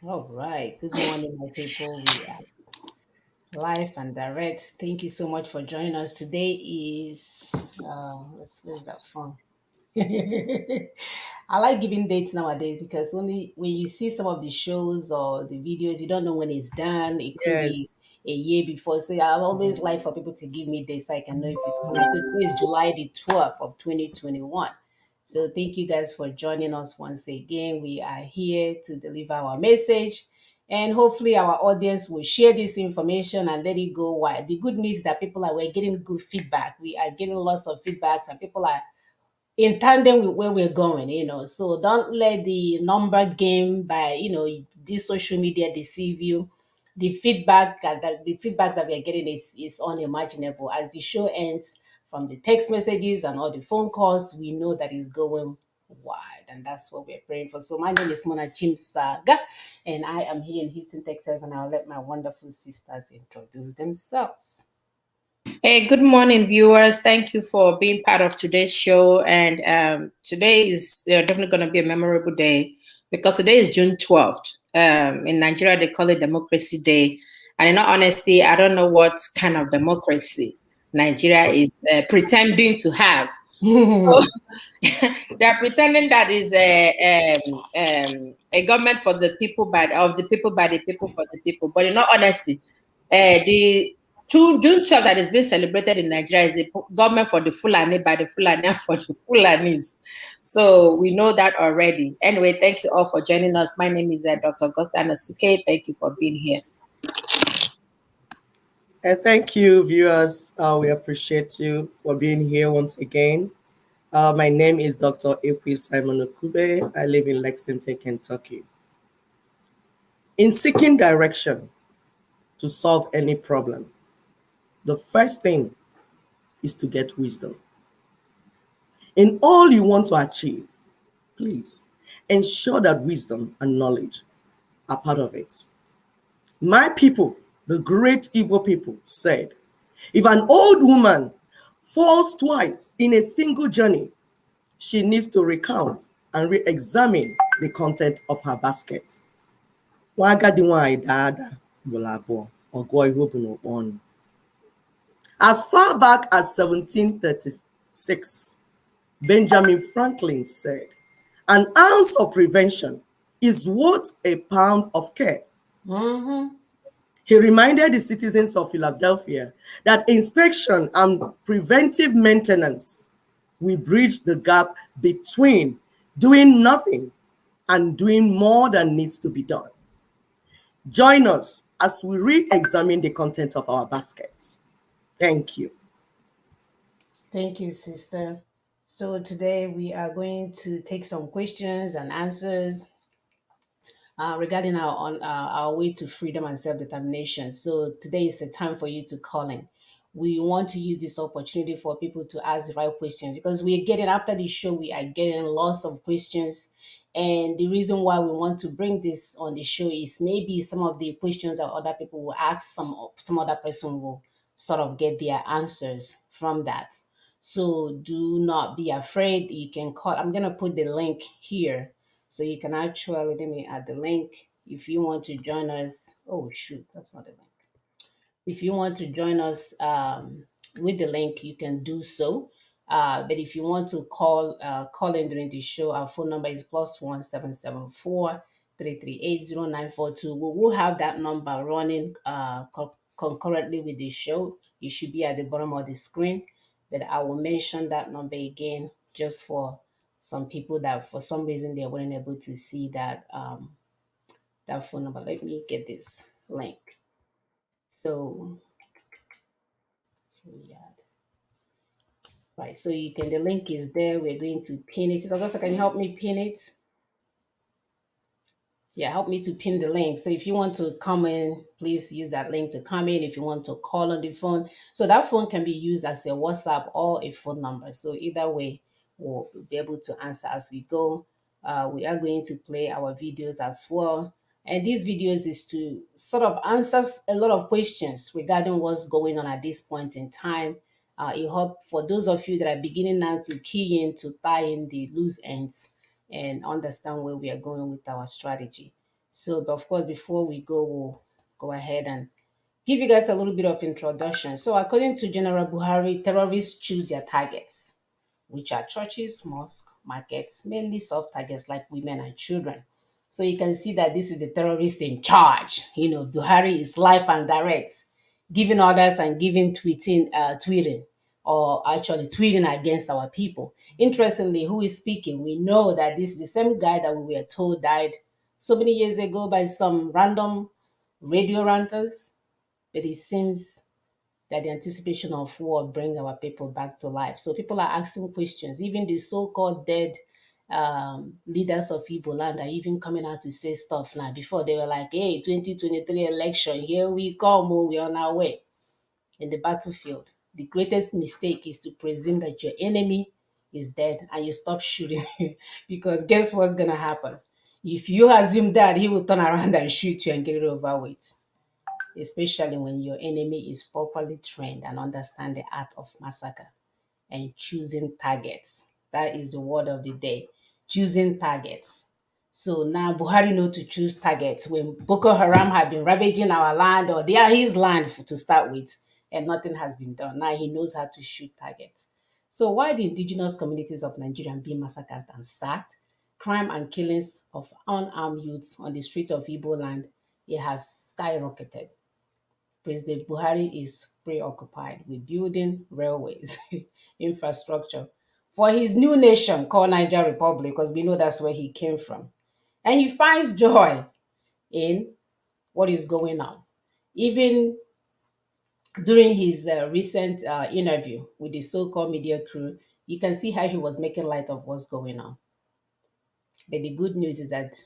All right. Good morning, my people. We are live and direct. Thank you so much for joining us. Today is let's where's that from? I like giving dates nowadays because only when you see some of the shows or the videos, you don't know when it's done. It could be Yes. a year before. So I always like for people to give me dates so I can know if it's coming. So today is July the 12th of 2021. So thank you guys for joining us once again. We are here to deliver our message. And hopefully our audience will share this information and let it go wide. The good news is that we're getting good feedback. We are getting lots of feedbacks and people are in tandem with where we're going. So don't let the number game by this social media deceive you. The feedbacks that we are getting is unimaginable. As the show ends, from the text messages and all the phone calls, we know that it's going wide, and that's what we're praying for. So my name is Mona Chimsaga, and I am here in Houston, Texas, and I'll let my wonderful sisters introduce themselves. Hey, good morning, viewers. Thank you for being part of today's show. And today is definitely going to be a memorable day because today is June 12th. In Nigeria, they call it Democracy Day. And in all honesty, I don't know what kind of democracy Nigeria is pretending to have. So they're pretending that is a government for the people of the people by the people for the people. But in all honesty, the June 12th that is being celebrated in Nigeria is a government for the Fulani by the Fulani and for the Fulanis. So we know that already. Anyway, thank you all for joining us. My name is Dr. Augusta Nasike. Thank you for being here. And thank you, viewers. We appreciate you for being here once again. My name is Dr. Ekwi Simon Okube. I live in Lexington, Kentucky. In seeking direction to solve any problem, the first thing is to get wisdom. In all you want to achieve, please ensure that wisdom and knowledge are part of it. My people, the great Igbo people, said, if an old woman falls twice in a single journey, she needs to recount and re-examine the content of her basket. Nwa agadi nwanyị daa ada ugboro abụọ, ọ gụọ ihe o bu n'okpu ọnụ. As far back as 1736, Benjamin Franklin said, an ounce of prevention is worth a pound of care. Mm-hmm. He reminded the citizens of Philadelphia that inspection and preventive maintenance will bridge the gap between doing nothing and doing more than needs to be done. Join us as we re-examine the content of our baskets. Thank you. Thank you, sister. So today we are going to take some questions and answers regarding our way to freedom and self determination. So today is a time for you to call in. We want to use this opportunity for people to ask the right questions because we are getting after the show. We are getting lots of questions, and the reason why we want to bring this on the show is maybe some of the questions that other people will ask, some other person will sort of get their answers from that. So do not be afraid. You can call. I'm gonna put the link here so you can actually, let me add the link if you want to join us. Oh, shoot, that's not the link. If you want to join us with the link, you can do so. But if you want to call in during the show, our phone number is +1 774 338 0942. We will have that number running concurrently with the show. You should be at the bottom of the screen, but I will mention that number again just for some people that for some reason they weren't able to see that phone number. Let me get this link. So yeah. Right. So you can, the link is there. We're going to pin it. So Augusta, can you help me pin it? Yeah, help me to pin the link. So if you want to come in, please use that link to come in. If you want to call on the phone, so that phone can be used as a WhatsApp or a phone number. So either way, we'll be able to answer as we go. We are going to play our videos as well. And these videos is to sort of answer a lot of questions regarding what's going on at this point in time. It help for those of you that are beginning now to key in to tie in the loose ends and understand where we are going with our strategy. So, but of course, before we go, we'll go ahead and give you guys a little bit of introduction. So, according to General Buhari, terrorists choose their targets, which are churches, mosques, markets, mainly soft targets like women and children. So you can see that this is the terrorist in charge. Buhari is live and direct, giving orders and tweeting, or actually tweeting against our people. Interestingly, who is speaking? We know that this is the same guy that we were told died so many years ago by some random radio ranters, but it seems that the anticipation of war bring our people back to life. So people are asking questions. Even the so-called dead leaders of Igbo land are even coming out to say stuff now. Before they were like, hey, 2023 election, here we come, oh, we're on our way. In the battlefield, the greatest mistake is to presume that your enemy is dead and you stop shooting. Because guess what's going to happen? If you assume that, he will turn around and shoot you and get it over with, especially when your enemy is properly trained and understand the art of massacre and choosing targets. That is the word of the day. Choosing targets. So now Buhari know to choose targets when Boko Haram have been ravaging our land, or they are his land to start with, and nothing has been done. Now he knows how to shoot targets. So why the indigenous communities of Nigeria are being massacred and sacked, crime and killings of unarmed youths on the street of Igbo land, it has skyrocketed. President Buhari is preoccupied with building railways, infrastructure for his new nation called Niger Republic, because we know that's where he came from. And he finds joy in what is going on. Even during his recent interview with the so-called media crew, you can see how he was making light of what's going on. But the good news is that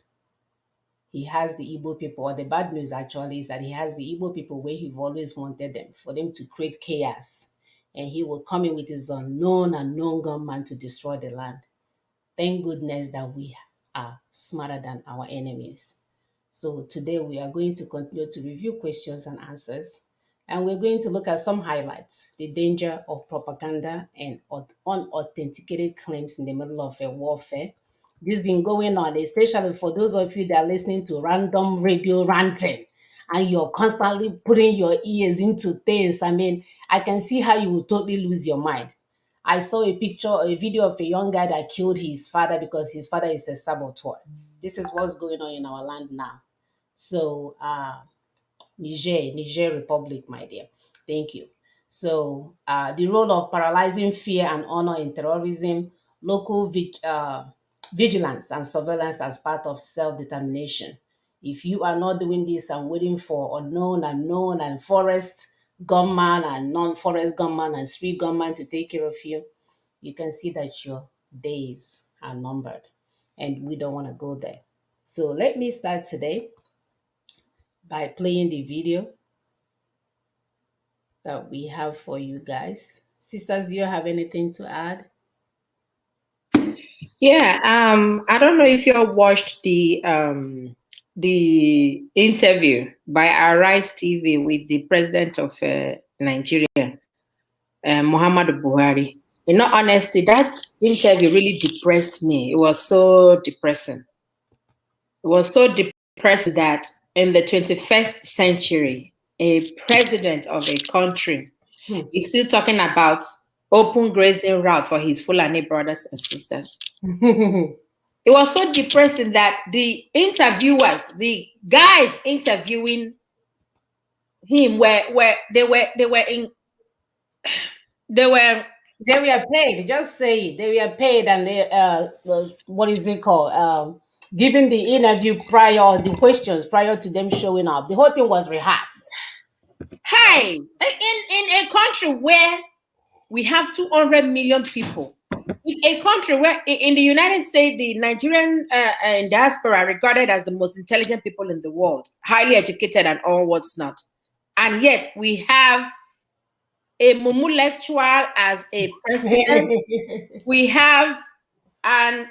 he has the Igbo people, or the bad news actually is that he has the Igbo people where he always wanted them, for them to create chaos. And he will come in with his unknown and known gunman to destroy the land. Thank goodness that we are smarter than our enemies. So today we are going to continue to review questions and answers. And we're going to look at some highlights: the danger of propaganda and unauthenticated claims in the middle of a warfare. This has been going on, especially for those of you that are listening to random radio ranting and you're constantly putting your ears into things. I mean, I can see how you will totally lose your mind. I saw a video of a young guy that killed his father because his father is a saboteur. This is what's going on in our land now. So, Niger Republic, my dear. Thank you. So, the role of paralyzing fear and honor in terrorism, local vigilance and surveillance as part of self-determination. If you are not doing this and waiting for unknown and known and forest gunman and non-forest gunman and street gunman to take care of you, you can see that your days are numbered, and we don't want to go there. So let me start today by playing the video that we have for you guys. Sisters, do you have anything to add? Yeah, I don't know if you have watched the interview by Arise TV with the president of Nigeria, Muhammadu Buhari. In all honesty, that interview really depressed me. It was so depressing. It was so depressing that in the 21st century, a president of a country is still talking about open grazing route for his Fulani brothers and sisters. It was so depressing that the interviewers, the guys interviewing him, they were paid. Just say it. They were paid, and they what is it called? Giving the interview prior, the questions prior to them showing up. The whole thing was rehearsed. Hey, in a country where we have 200 million people, in a country where in the United States, the Nigerian diaspora are regarded as the most intelligent people in the world, highly educated and all what's not. And yet we have a mumu as a president. We have an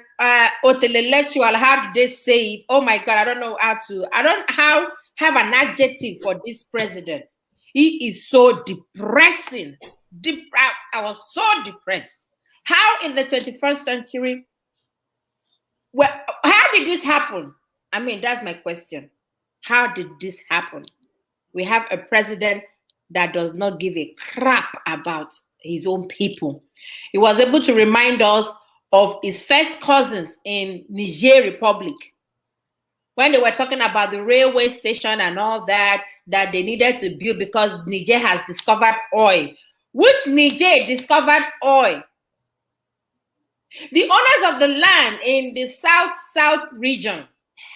otelectual, how do they say it? Oh my God, I don't know how to, I don't have an adjective for this president. He is so depressing. I was so depressed. How in the 21st century, well, how did this happen? I mean, that's my question. How did this happen? We have a president that does not give a crap about his own people. He was able to remind us of his first cousins in Niger Republic when they were talking about the railway station and all that they needed to build because Niger has discovered oil. Which Niger discovered oil? The owners of the land in the south region,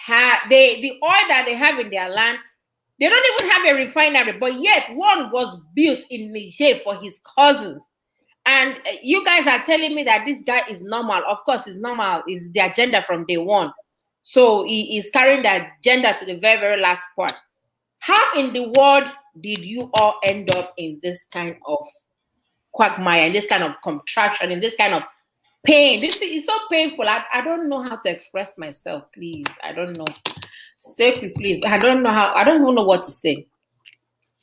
the oil that they have in their land, they don't even have a refinery, but yet one was built in Niger for his cousins. And you guys are telling me that this guy is normal. Of course, it's normal. It's the agenda from day one. So he is carrying that agenda to the very, very last part. How in the world did you all end up in this kind of quagmire, in this kind of contraction, in this kind of pain? This is so painful. I don't know how to express myself, please. I don't know. Stay, please. I don't even know what to say.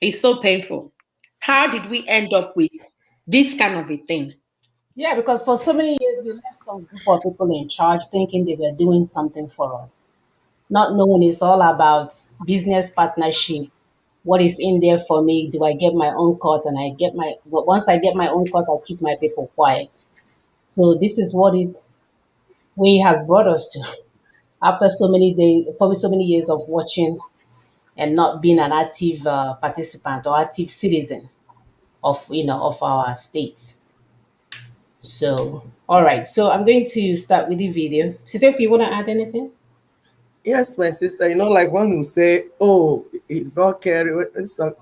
It's so painful. How did we end up with this kind of a thing? Yeah, because for so many years we left some group of people in charge thinking they were doing something for us, not knowing it's all about business partnership. What is in there for me? Do I get my own cut? And but once I get my own cut, I keep my people quiet. So this is what it we has brought us to after so many days, probably so many years of watching and not being an active participant or active citizen of of our state. So, all right. So I'm going to start with the video. Sister, you want to add anything? Yes, my sister. Like when you say, "Oh, he's not caring,"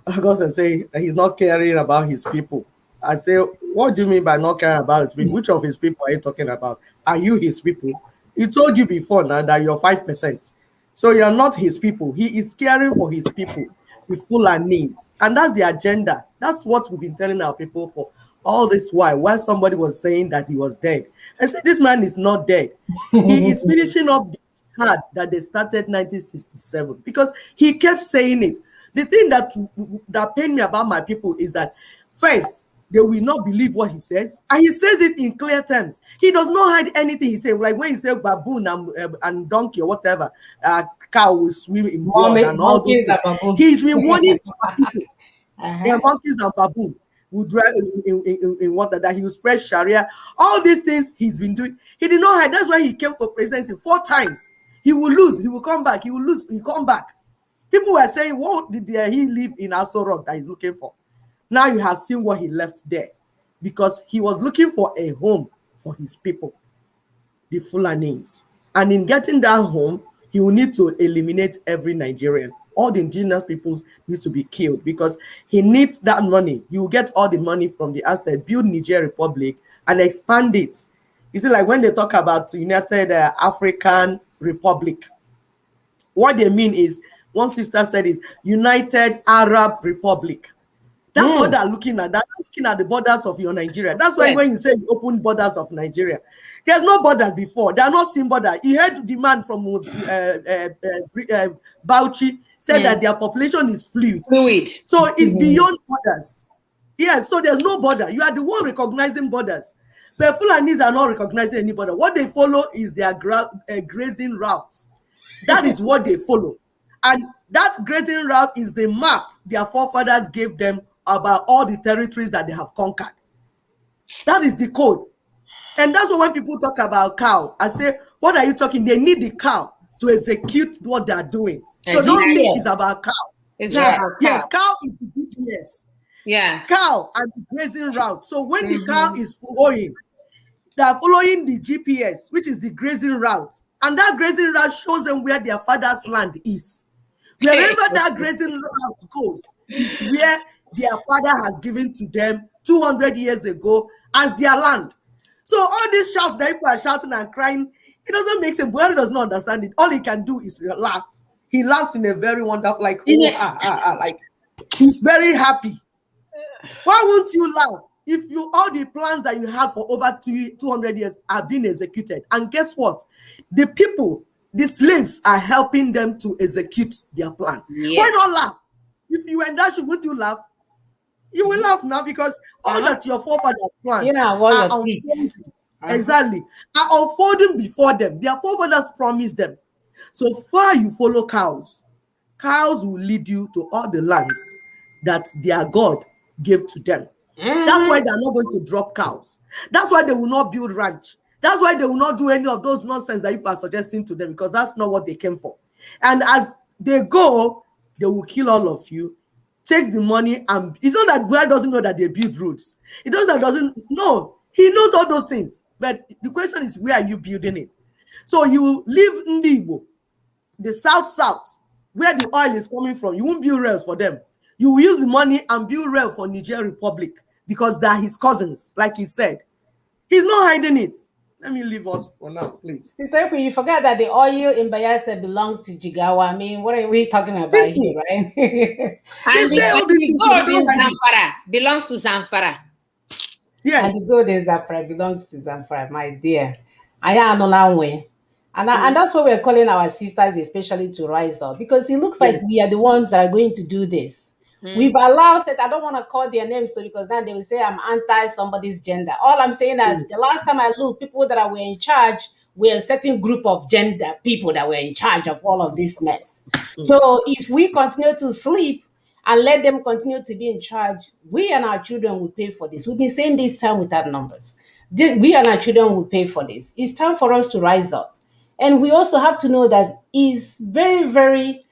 August and say he's not caring about his people. I say, what do you mean by not caring about his people? Which of his people are you talking about? Are you his people? He told you before now that you're 5%. So you're not his people. He is caring for his people with full and needs. And that's the agenda. That's what we've been telling our people for all this while somebody was saying that he was dead. I said, this man is not dead. He is finishing up the jihad that they started 1967 because he kept saying it. The thing that pained me about my people is that first, they will not believe what he says, and he says it in clear terms. He does not hide anything he says. Like when he said baboon and donkey or whatever, cow will swim in blood and all those things. He's been warning people. Yeah, monkeys and baboon will drive in water, that he will spread Sharia. All these things he's been doing. He did not hide. That's why he came for presidency 4 times. He will lose. He will come back. He will lose. He will come back. People were saying, what did he live in Aso Rock that he's looking for? Now you have seen what he left there, because he was looking for a home for his people, the Fulanis. And in getting that home, he will need to eliminate every Nigerian. All the indigenous peoples need to be killed because he needs that money. He will get all the money from the asset, build Niger Republic, and expand it. You see, like when they talk about United African Republic, what they mean is, one sister said is United Arab Republic. That's what they're looking at. They're looking at the borders of your Nigeria. That's why when you say you open borders of Nigeria, there's no border before. They are not seen border. You heard the man from Bauchi said that their population is fluid. So it's beyond borders. Yes, so there's no border. You are the one recognizing borders. But Fulanis are not recognizing any border. What they follow is their grazing routes. That is what they follow. And that grazing route is the map their forefathers gave them about all the territories that they have conquered. That is the code. And that's why when people talk about cow, I say, what are you talking? They need the cow to execute what they are doing. So don't think it's about cow. It's not about cow. Yes, cow is the GPS. Yeah. Cow and the grazing route. So when the cow is following, they are following the GPS, which is the grazing route. And that grazing route shows them where their father's land is. Wherever that grazing route goes is where their father has given to them 200 years ago as their land. So all this shout that people are shouting and crying, it doesn't make sense. Buhari does not understand it. All he can do is laugh. He laughs in a very wonderful, like, like he's very happy. Why won't you laugh if all the plans that you had for over 200 years are being executed? And guess what? The people, the slaves, are helping them to execute their plan. Yes. Why not laugh? If you were in that shoe, wouldn't you laugh? You will laugh now because all that your forefathers planned are unfolding. Exactly. Are unfolding before them. Their forefathers promised them. So far you follow cows, cows will lead you to all the lands that their God gave to them. That's why they are not going to drop cows. That's why they will not build ranch. That's why they will not do any of those nonsense that you are suggesting to them, because that's not what they came for. And as they go, they will kill all of you, take the money, and it's not that God doesn't know that they build roads. It doesn't know. He knows all those things. But the question is, where are you building it? So you will leave Ndibo, the south, where the oil is coming from. You won't build rails for them. You will use the money and build rail for Niger Republic, because they are his cousins, like he said. He's not hiding it. Let me leave us for now, please. Sister Ekwe, you forgot that the oil in Bayelsa belongs to Jigawa. I mean, what are we talking about here, Simple. right? They And say all these the things, but gold they in don't hide it. Zamfara belongs to Zamfara. And the Yes. gold in Zamfara belongs to Zamfara, my dear. Aya anola nwe. And that's why we're calling our sisters especially to rise up, because it looks like we Yes. are the ones that are going to do this. We've allowed it. I don't want to call their names, so because then they will say I'm anti somebody's gender. All I'm saying that the last time I looked, people that were in charge were a certain group of gender people that were in charge of all of this mess. So if we continue to sleep and let them continue to be in charge, we and our children will pay for this. We've been saying this time without numbers. We and our children will pay for this. It's time for us to rise up. And we also have to know that it's very, very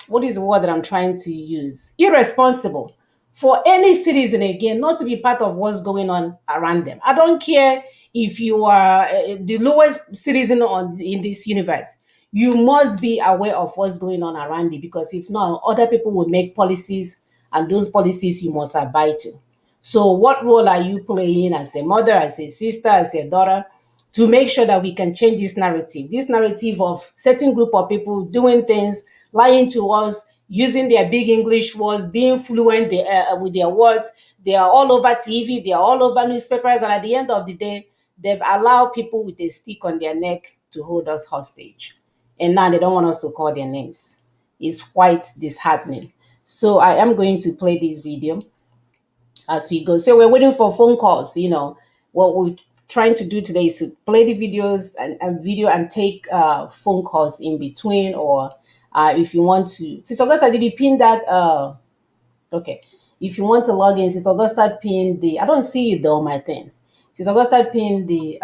what is the word that I'm trying to use? Irresponsible for any citizen again not to be part of what's going on around them. I don't care if you are the lowest citizen in this universe. You must be aware of what's going on around you, because if not, other people will make policies, and those policies you must abide to. So, what role are you playing as a mother, as a sister, as a daughter, to make sure that we can change this narrative? This narrative of certain group of people doing things, lying to us, using their big English words, being fluent with their words. They are all over TV, they are all over newspapers, and at the end of the day, they've allowed people with a stick on their neck to hold us hostage. And now they don't want us to call their names. It's quite disheartening. So I am going to play this video as we go. So we're waiting for phone calls. What we're trying to do today is to play the videos and video and take phone calls in between, or if you want to. Since Augusta, did you pin that? Okay. If you want to log in, since Augusta pinned the, I don't see it though, my thing. Since Augusta pinned the,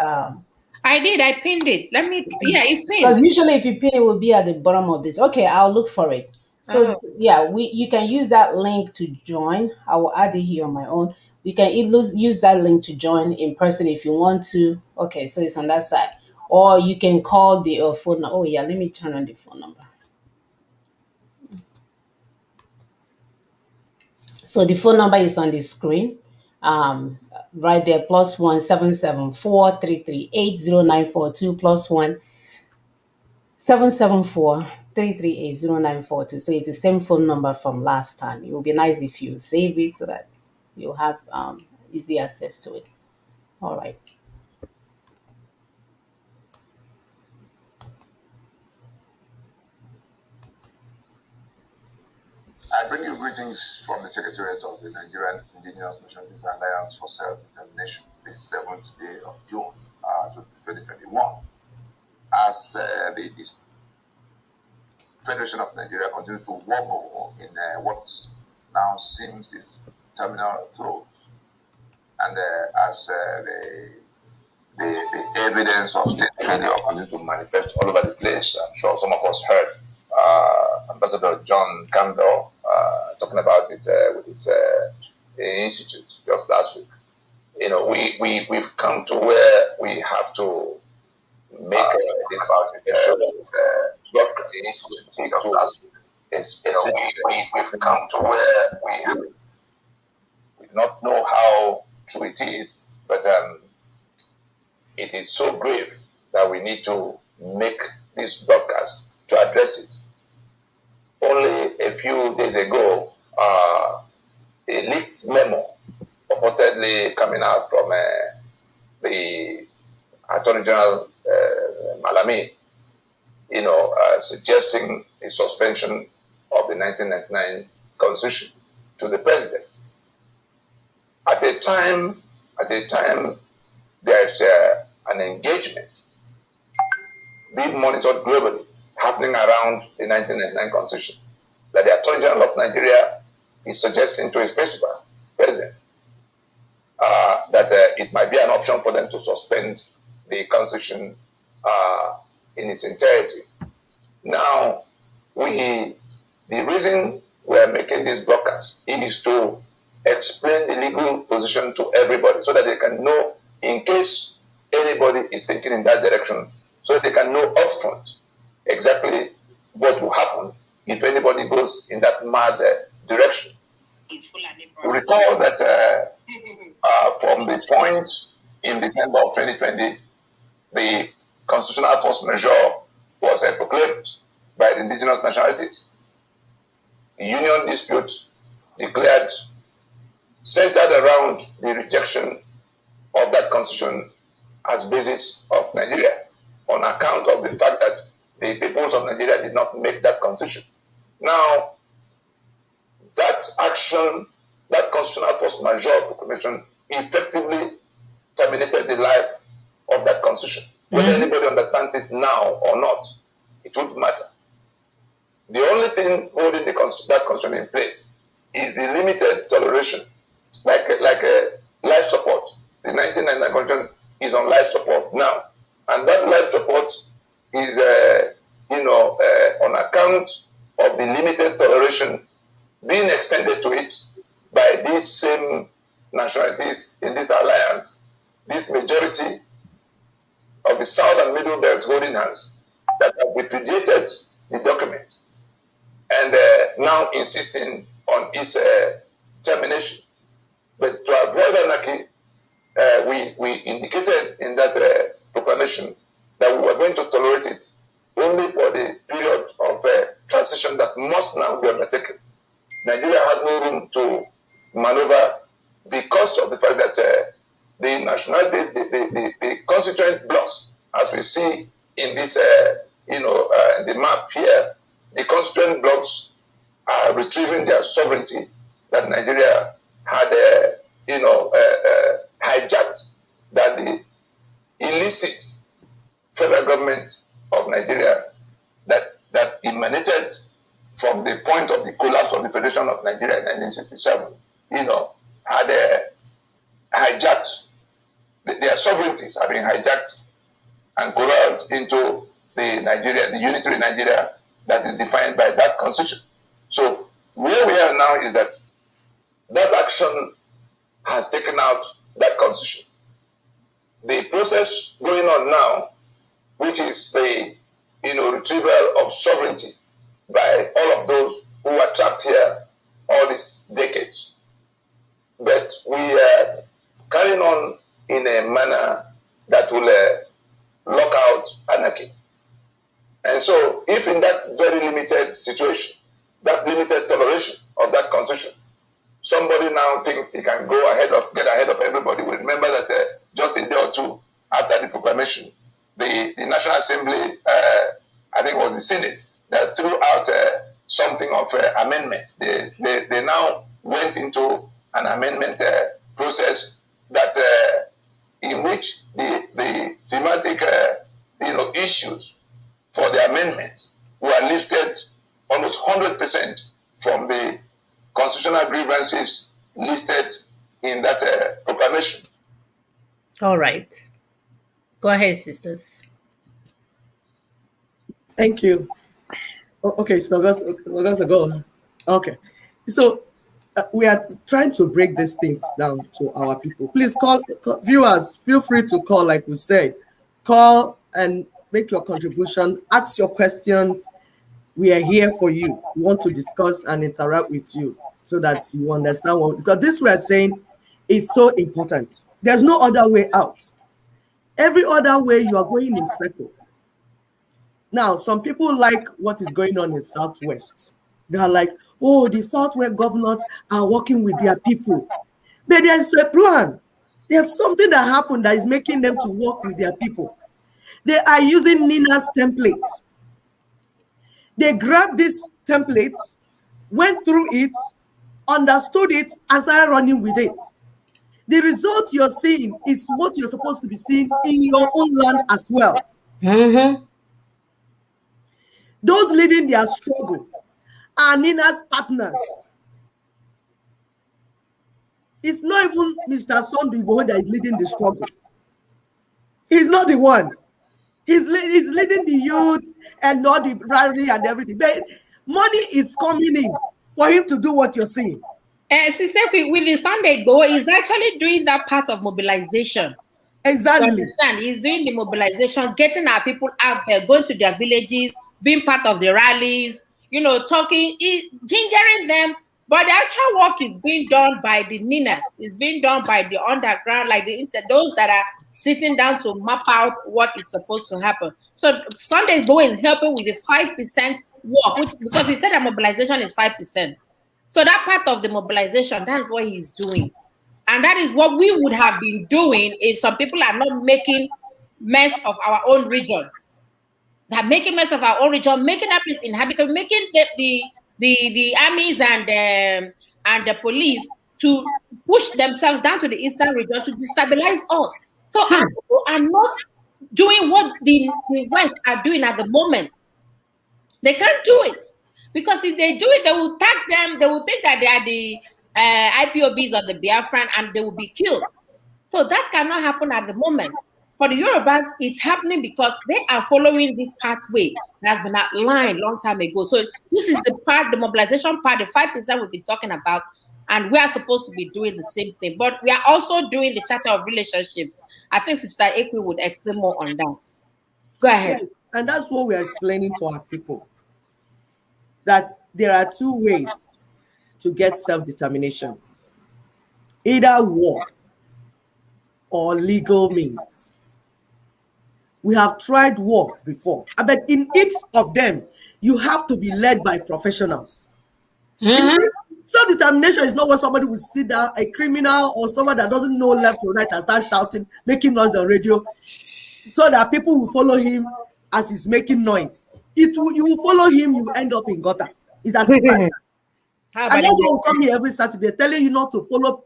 I did. I pinned it. Yeah, it's because pinned. usually if you pin it will be at the bottom of this. Okay, I'll look for it. So Oh. yeah, you can use that link to join. I will add it here on my own. We can use that link to join in person if you want to. Okay, so it's on that side, or you can call the phone. Oh yeah, let me turn on the phone number. So the phone number is on the screen. Right there, +1 774 338 0942 +1 774 338 0942. So it's the same phone number from last time. It would be nice if you save it so that you'll have easy access to it. All right. I bring you greetings from the Secretariat of the Nigerian Indigenous Nationalist Alliance for Self-Determination, this 7th day of June 2021. As the Federation of Nigeria continues to wobble in what now seems is terminal throes, and as the evidence of state failure continues to manifest all over the place. I'm sure some of us heard Ambassador John Campbell talking about it with his institute just last week. We've come to where we have to make this we've come to where we do not know how true it is, but it is so grave that we need to make this broadcast to address it. Only a few days ago, a leaked memo purportedly coming out from the Attorney General Malami, suggesting a suspension of the 1999 Constitution to the president. At a time, there's an engagement being monitored globally, happening around the 1999 Constitution, that the Attorney General of Nigeria is suggesting to his principal president that it might be an option for them to suspend the Constitution in its entirety. Now, the reason we are making this broadcast is to explain the legal position to everybody so that they can know in case anybody is thinking in that direction, so that they can know upfront exactly what will happen if anybody goes in that mad direction. Recall that from the point in December of 2020, the constitutional force majeure was proclaimed by the indigenous nationalities. The union dispute declared centered around the rejection of that constitution as basis of Nigeria on account of the fact that the peoples of Nigeria did not make that constitution. Now, that action, that constitutional force majeure proclamation effectively terminated the life of that constitution. Whether anybody understands it now or not, it won't matter. The only thing holding that constitution in place is the limited toleration, like a life support. The 1999 constitution is on life support now, and that life support is, on account of the limited toleration being extended to it by these same nationalities in this alliance, this majority of the South and Middle Belt holding hands that have repudiated the document and now insisting on its termination. But to avoid anarchy, we indicated in that proclamation that we were going to tolerate it only for the period of transition that must now be undertaken. Nigeria has no room to maneuver because of the fact that the nationalities, the constituent blocks, as we see in this, the map here, the constituent blocks are retrieving their sovereignty that Nigeria had, hijacked, that the illicit federal government of Nigeria that emanated from the point of the collapse of the Federation of Nigeria in 1967, had hijacked, their sovereignties have been hijacked and corralled into the unitary Nigeria that is defined by that constitution. So where we are now is that action has taken out that constitution. The process going on now, which is the retrieval of sovereignty by all of those who were trapped here all these decades. But we are carrying on in a manner that will lock out anarchy. And so, if in that very limited situation, that limited toleration of that constitution, somebody now thinks he can get ahead of everybody, we remember that just a day or two after the proclamation, the National Assembly, I think it was the Senate, that threw out something of amendment. They now went into an amendment process that in which the thematic issues for the amendment were lifted almost 100% from the constitutional grievances listed in that proclamation. All right. Go ahead, sisters. Thank you. Okay, so let's go. Okay, so we are trying to break these things down to our people. Please call viewers. Feel free to call, like we said, call and make your contribution. Ask your questions. We are here for you. We want to discuss and interact with you so that you understand what, because this we are saying is so important. There's no other way out. Every other way you are going in circle. Now, some people like what is going on in Southwest. They are like, oh, the Southwest governors are working with their people. But there's a plan. There's something that happened that is making them to work with their people. They are using Nina's templates. They grabbed this template, went through it, understood it, and started running with it. The result you're seeing is what you're supposed to be seeing in your own land as well. Mm-hmm. Those leading their struggle are Nina's partners. It's not even Mr. Sunday that is leading the struggle. He's not the one. He's leading the youth and not the rally and everything. But money is coming in for him to do what you're saying. Sister, with the Sunday Go, he's actually doing that part of mobilization. Exactly. You understand? He's doing the mobilization, getting our people out there, going to their villages, being part of the rallies, you know, talking, gingering them. But the actual work is being done by the Ninas. It's being done by the underground, like those that are sitting down to map out what is supposed to happen. So Sunday Go is helping with the 5% work, because he said that mobilization is 5%. So that part of the mobilization, that's what he's doing. And that is what we would have been doing if some people are not making mess of our own region. They're making mess of our own region, making that place inhabitable, making the armies and the police to push themselves down to the eastern region to destabilize us. So our people are not doing what the West are doing at the moment. They can't do it. Because if they do it, they will tag them, they will think that they are the IPOBs of the Biafran and they will be killed. So that cannot happen at the moment. For the Yorubas, it's happening because they are following this pathway that has been outlined a long time ago. So this is the part, the mobilization part, the 5% we've been talking about, and we are supposed to be doing the same thing. But we are also doing the Charter of Relationships. I think Sister Ekwe would explain more on that. Go ahead. Yes, and that's what we are explaining to our people. That there are two ways to get self-determination. Either war or legal means. We have tried war before, but in each of them, you have to be led by professionals. Self-determination is not when somebody will sit down, a criminal or someone that doesn't know left or right, and start shouting, making noise on radio, so that people will follow him as he's making noise. You will follow him, you will end up in gutter. It's as simple as that. And that's why we come here every Saturday telling you not to follow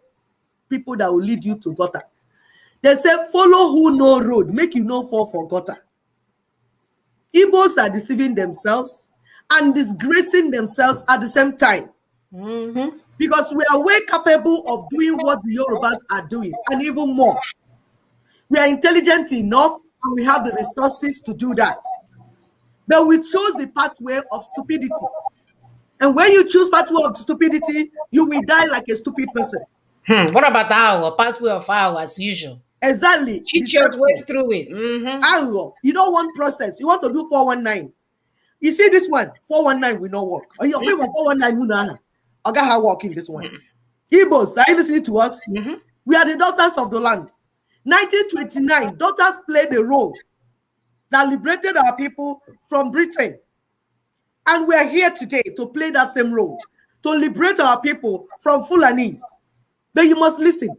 people that will lead you to gutter. They say, follow who know road, make you no fall for gutter. Igbos are deceiving themselves and disgracing themselves at the same time. Because we are way capable of doing what the Yorubas are doing, and even more. We are intelligent enough and we have the resources to do that. But we chose the pathway of stupidity. And when you choose pathway of stupidity, you will die like a stupid person. What about our pathway of our, as usual? Exactly. Cheat your way through it. You don't want process. You want to do 419. You see this one, 419 will not work. Or your favorite 419 will not. I got her working this one. Igbos, are you listening to us? We are the daughters of the land. 1929, daughters played a role that liberated our people from Britain. And we are here today to play that same role, to liberate our people from Fulanis. But you must listen.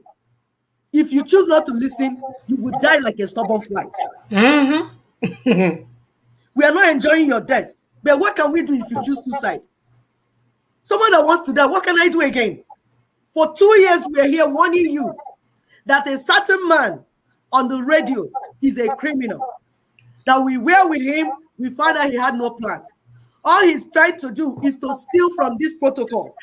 If you choose not to listen, you will die like a stubborn fly. We are not enjoying your death. But what can we do if you choose suicide? Someone that wants to die, what can I do again? For 2 years, we are here warning you that a certain man on the radio is a criminal. That we were with him, we found out he had no plan. All he's trying to do is to steal from this protocol.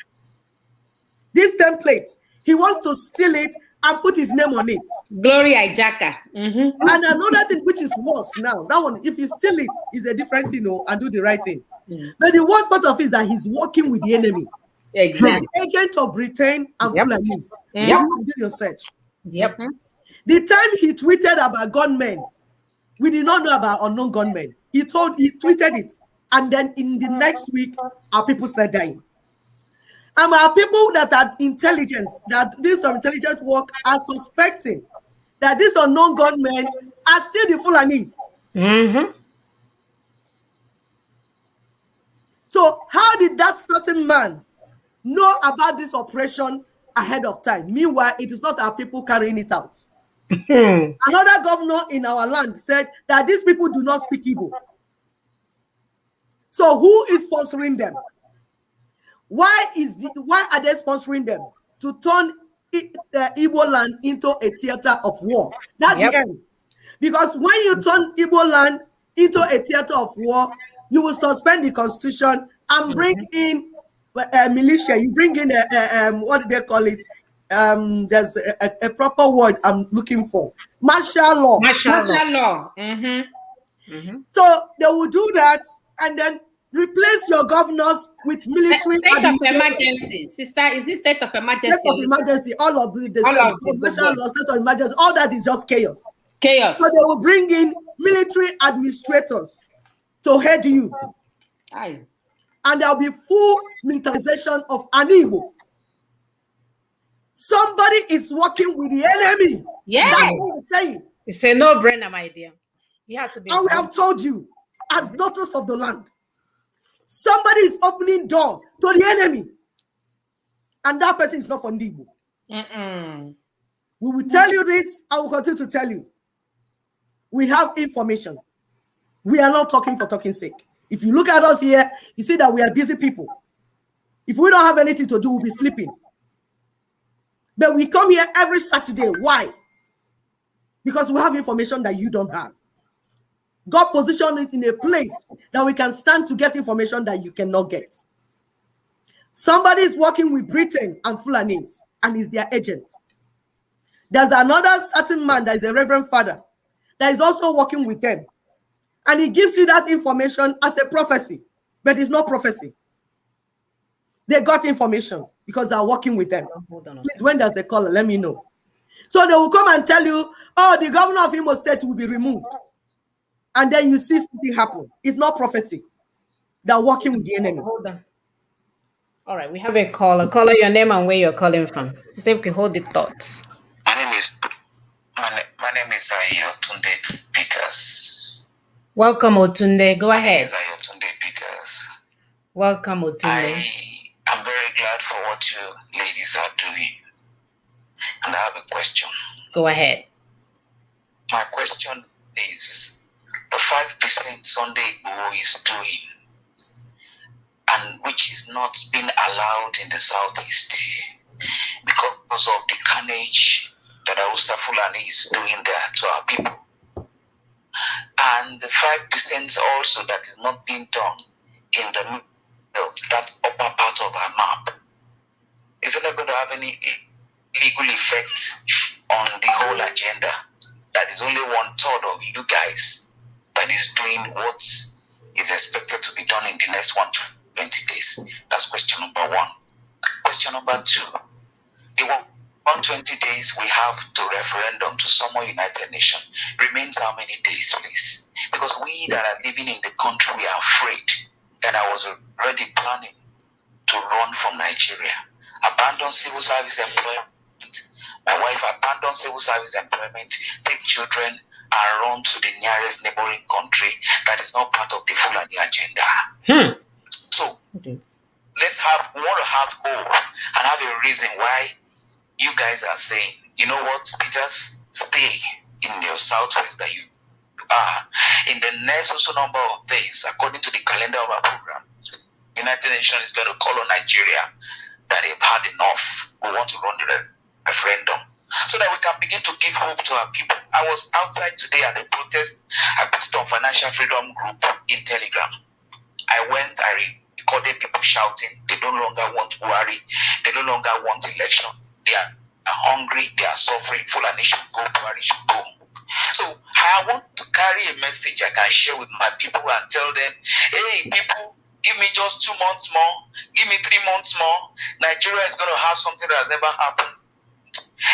This template, he wants to steal it and put his name on it. Glory hijacker. And another thing which is worse now, that one, if you steal it, is a different thing, and do the right thing. But the worst part of it is that he's working with the enemy. Exactly. The agent of Britain and Fulanis. Do your search. Yep. The time he tweeted about gunmen, we did not know about unknown gunmen. He tweeted it. And then in the next week, our people start dying. And our people that are intelligence, that do some intelligent work, are suspecting that these unknown gunmen are still the Fulanis. So how did that certain man know about this operation ahead of time? Meanwhile, it is not our people carrying it out. Another governor in our land said that these people do not speak Igbo. So who is sponsoring them? Why are they sponsoring them? To turn Igbo land into a theater of war. That's the end. Because when you turn Igbo land into a theater of war, you will suspend the constitution and bring in militia. You bring in what do they call it? There's a proper word I'm looking for. Martial law. Martial law. So they will do that and then replace your governors with military State of emergency, sister. Is it state of emergency? State of emergency. All of the same. So martial law, state of emergency. All that is just chaos. Chaos. So they will bring in military administrators to head you. Aye. And there'll be full militarization of an Igbo. Somebody is working with the enemy. Yeah. That's what I'm saying. It's a no-brainer, my dear. You have to be. And we have told you, as daughters of the land, somebody is opening door to the enemy. And that person is not from Igbo. We will tell you this. I will continue to tell you. We have information. We are not talking for talking sake. If you look at us here, you see that we are busy people. If we don't have anything to do, we'll be sleeping. But we come here every Saturday. Why? Because we have information that you don't have. God positioned it in a place that we can stand to get information that you cannot get. Somebody is working with Britain and Fulanis and is their agent. There's another certain man that is a reverend father that is also working with them. And he gives you that information as a prophecy, but it's not prophecy. They got information because they are working with them. Hold on. Please, when there's a caller, let me know. So they will come and tell you, oh, the governor of Imo State will be removed. And then you see something happen. It's not prophecy. They're working with the enemy. Hold on. All right, we have a caller. Caller, your name and where you're calling from. See if we can hold the thought. My name is Otunde Peters. Welcome, Otunde. Go ahead. Otunde Peters. Welcome, Otunde. I am very glad for what you ladies are doing. And I have a question. Go ahead. My question is the 5% Sunday Igbo is doing, and which is not being allowed in the Southeast because of the carnage that Hausa Fulani is doing there to our people. And the 5% also that is not being done in the belt, that upper part of our map, is it not going to have any legal effect on the whole agenda? That is only 1/3 of you guys that is doing what is expected to be done in the next 120 days. That's question number one. Question number two, the 120 days we have to referendum to summon United Nations remains how many days, please? Because we that are living in the country, we are afraid. And I was already planning to run from Nigeria, abandon civil service employment. My wife abandoned civil service employment, take children, and run to the nearest neighboring country that is not part of the Fulani agenda. So, let's want to have hope and have a reason why you guys are saying, you know what, Peters, stay in your southwest that you are. In the next also number of days, according to the calendar of our program, the United Nations is going to call on Nigeria that they've had enough. We want to run the referendum so that we can begin to give hope to our people. I was outside today at the protest. I posted on Financial Freedom Group in Telegram. I recorded people shouting, they no longer want Buhari, they no longer want election, they are hungry, they are suffering, Fulani should go, Buhari should go. So I want to carry a message I can share with my people and tell them, hey people, give me just 2 months more, give me 3 months more. Nigeria is going to have something that has never happened.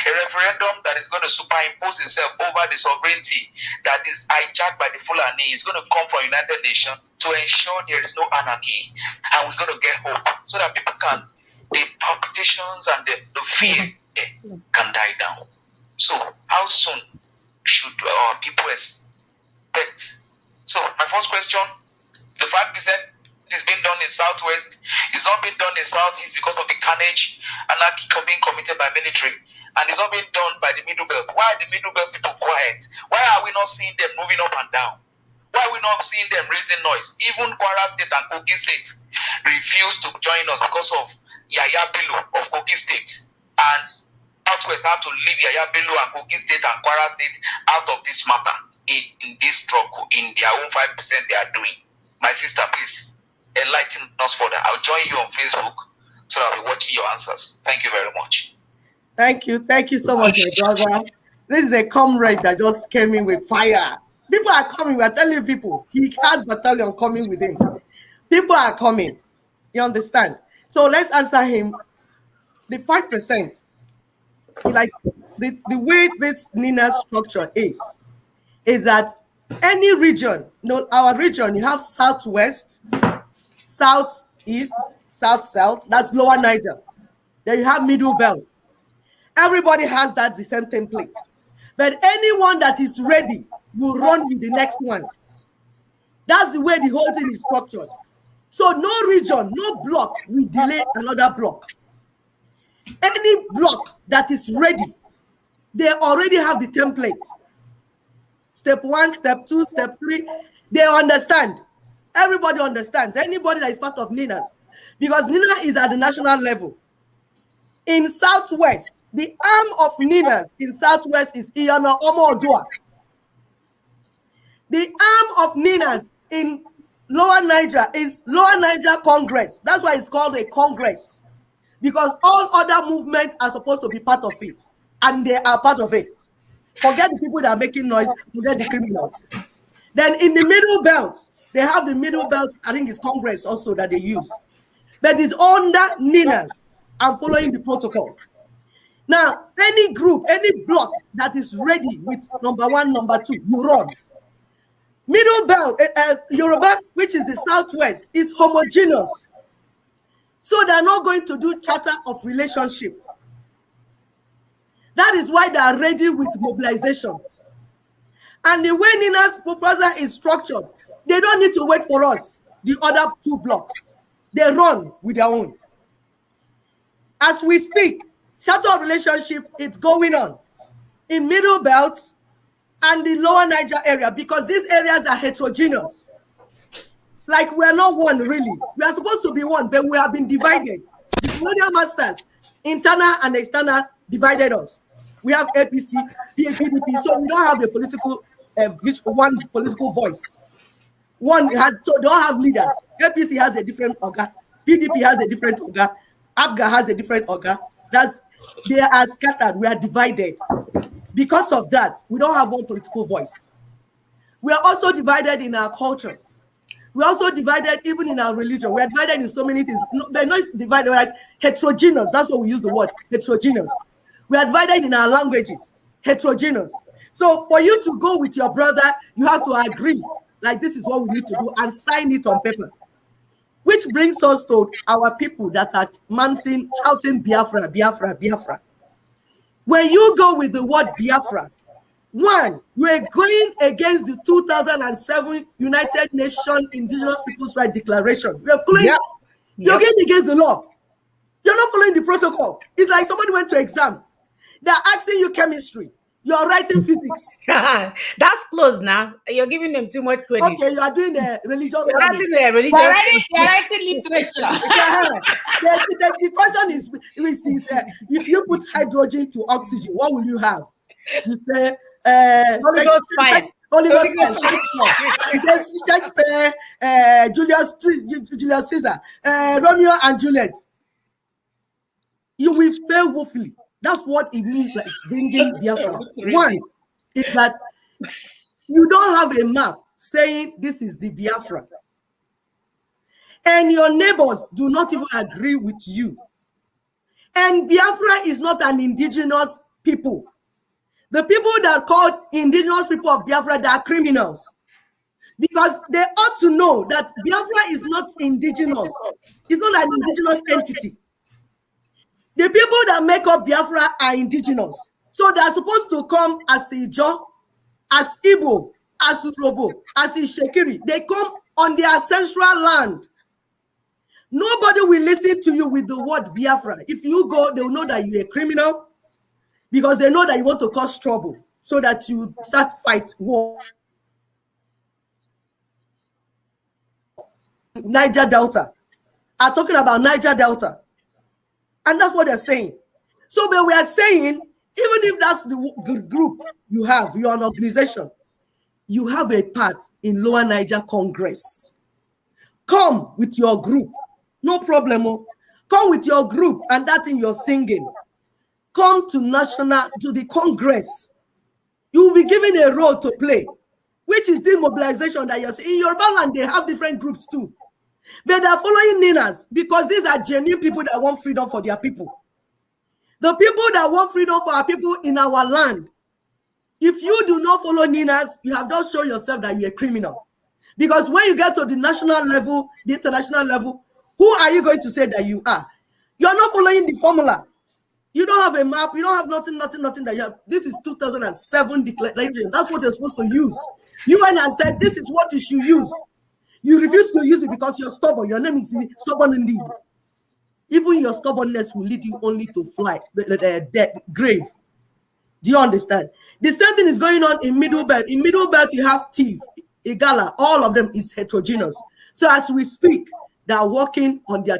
A referendum that is going to superimpose itself over the sovereignty that is hijacked by the Fulani is going to come from United Nations to ensure there is no anarchy, and we're going to get hope so that people can, the palpitations and the fear can die down. So how soon should our people expect? So my first question, the 5% is being done in Southwest, it's not being done in Southeast because of the carnage and anarchy being committed by military, and it's not being done by the Middle Belt. Why are the Middle Belt people quiet? Why are we not seeing them moving up and down? Why are we not seeing them raising noise? Even Kwara State and Kogi State refused to join us because of Yaya Bello of Kogi State, and Southwest had to leave Yaya Bello and Kogi State and Kwara State out of this matter in this struggle in their own 5% they are doing. My sister, please enlighten us further. I'll join you on Facebook so I'll be watching your answers. Thank you very much. Thank you so much, my brother. This is a comrade that just came in with fire. People are coming. We are telling people he has battalion coming with him. People are coming. You understand? So let's answer him. The 5%, like the way this Nina structure is that any region, our region, you have southwest, southeast, south, that's lower Niger. Then you have middle belt. Everybody has that the same template. But anyone that is ready will run with the next one. That's the way the whole thing is structured. So no region, no block will delay another block. Any block that is ready, they already have the template. Step 1, step 2, step 3, they understand. Everybody understands. Anybody that is part of NINAS. Because NINA is at the national level. In Southwest, the arm of NINAS in Southwest is Iyana Omo Odua. The arm of NINAS in Lower Niger is Lower Niger Congress. That's why it's called a Congress. Because all other movements are supposed to be part of it. And they are part of it. Forget the people that are making noise, forget the criminals. Then in the middle belt, they have the middle belt, I think it's Congress also that they use. But it's under NINAS and following the protocols. Now, any group, any block that is ready with number 1, number 2, you run. Middle belt, Yoruba, which is the Southwest, is homogeneous. So they're not going to do charter of relationship. That is why they are ready with mobilization. And the way NINA's proposal is structured, they don't need to wait for us, the other 2 blocks. They run with their own. As we speak, charter of relationship is going on in Middle Belt and the Lower Niger area because these areas are heterogeneous. Like we're not one really. We are supposed to be one, but we have been divided. The colonial masters, internal and external, divided us. We have APC, PDP, so we don't have a political, one political voice. One has, so they all have leaders. APC has a different organ, PDP has a different organ, ABGA has a different organ. They are scattered. We are divided. Because of that, we don't have one political voice. We are also divided in our culture. We are also divided even in our religion. We are divided in so many things. They're not divided, we're like heterogeneous. That's what we use the word, heterogeneous. We are divided in our languages, heterogeneous. So for you to go with your brother, you have to agree, like this is what we need to do and sign it on paper. Which brings us to our people that are shouting Biafra, Biafra, Biafra. When you go with the word Biafra, one, you are going against the 2007 United Nations Indigenous Peoples' Rights Declaration. You're going against the law. You're not following the protocol. It's like somebody went to exam. They're asking you chemistry. You're writing physics. That's close now. You're giving them too much credit. Okay, you are doing the religious You're study. You're writing literature. The question is if you put hydrogen to oxygen, what will you have? You say Holy Ghost fire. Holy Ghost fire. Shakespeare, Julius Caesar, Romeo and Juliet. You will fail woefully. That's what it means, like bringing Biafra. One is that you don't have a map saying this is the Biafra. And your neighbors do not even agree with you. And Biafra is not an indigenous people. The people that are called indigenous people of Biafra, they are criminals. Because they ought to know that Biafra is not indigenous. It's not an indigenous entity. The people that make up Biafra are indigenous. So they are supposed to come as Ijo, as Igbo, as Urobo, as Ishekiri. They come on their ancestral land. Nobody will listen to you with the word Biafra. If you go, they will know that you're a criminal because they know that you want to cause trouble so that you start fight war. Niger Delta. I'm talking about Niger Delta. And that's what they're saying. So but we are saying, even if that's the group you have, you're an organization, you have a part in Lower Niger Congress. Come with your group. No problem. Come with your group and that thing you're singing. Come to the Congress. You will be given a role to play, which is the mobilization that you're seeing. In Yoruba land, they have different groups too. But they're following Ninas because these are genuine people that want freedom for their people. The people that want freedom for our people in our land, if you do not follow Ninas, you have just shown yourself that you're a criminal. Because when you get to the national level, the international level, who are you going to say that you are? You're not following the formula. You don't have a map. You don't have nothing that you have. This is 2007 declaration. That's what you're supposed to use. UN has said this is what you should use. You refuse to use it because you're stubborn. Your name is stubborn indeed. Even your stubbornness will lead you only to fly, the grave. Do you understand? The same thing is going on in Middle Belt. In Middle Belt, you have Tiv, Igala, all of them is heterogeneous. So as we speak, they are working on their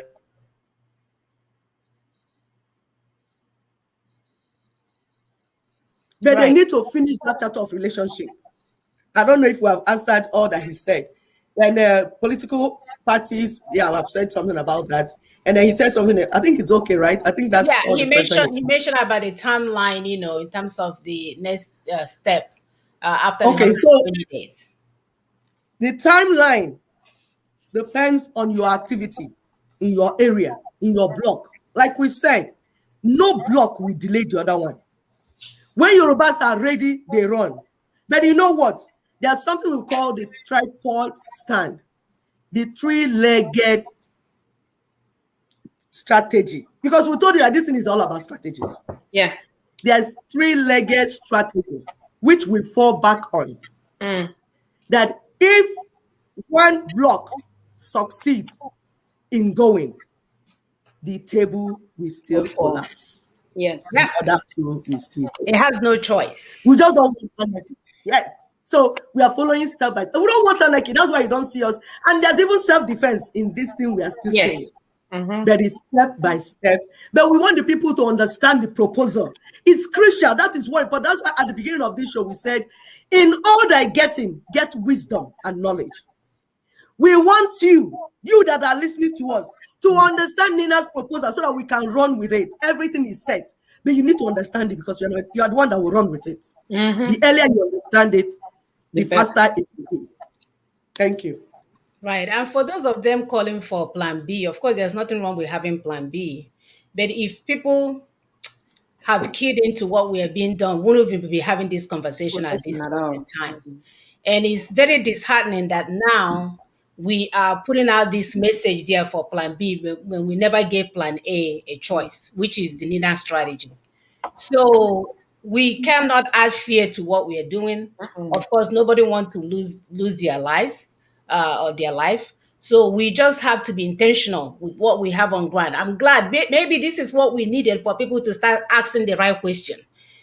but they need to finish that chapter of relationship. I don't know if we have answered all that he said. And political parties, yeah, I've said something about that. And then he said something. I think it's okay, right? I think that's all he mentioned about the timeline, in terms of the next step after the 120 days. The timeline depends on your activity in your area, in your block. Like we said, no block will delay the other one. When Yorubas are ready, they run. But you know what? There's something we call the tripod stand, the three-legged strategy. Because we told you that this thing is all about strategies. Yeah. There's three-legged strategy, which we fall back on. That if one block succeeds in going, the table will still collapse. Yes. The other two will still go. It has no choice. We just don't want anarchy. Yes. So we are following step by step. We don't want anarchy. That's why you don't see us. And there's even self-defense in this thing we are still saying. But it's step by step. But we want the people to understand the proposal. It's crucial. That is why. But that's why at the beginning of this show we said, in all thy getting, get wisdom and knowledge. We want you that are listening to us, to understand Nina's proposal so that we can run with it. Everything is set. But you need to understand it because you are the one that will run with it. The earlier you understand it, the faster it will be. Thank you. Right. And for those of them calling for plan B, of course, there's nothing wrong with having plan B. But if people have keyed into what we are being done, wouldn't we be having this conversation at this point in time? And it's very disheartening that now we are putting out this message there for plan B when we never gave plan A choice, which is the Nina strategy. So we cannot add fear to what we are doing. Of course, nobody wants to lose their lives or their life. So we just have to be intentional with what we have on ground. I'm glad maybe this is what we needed for people to start asking the right question.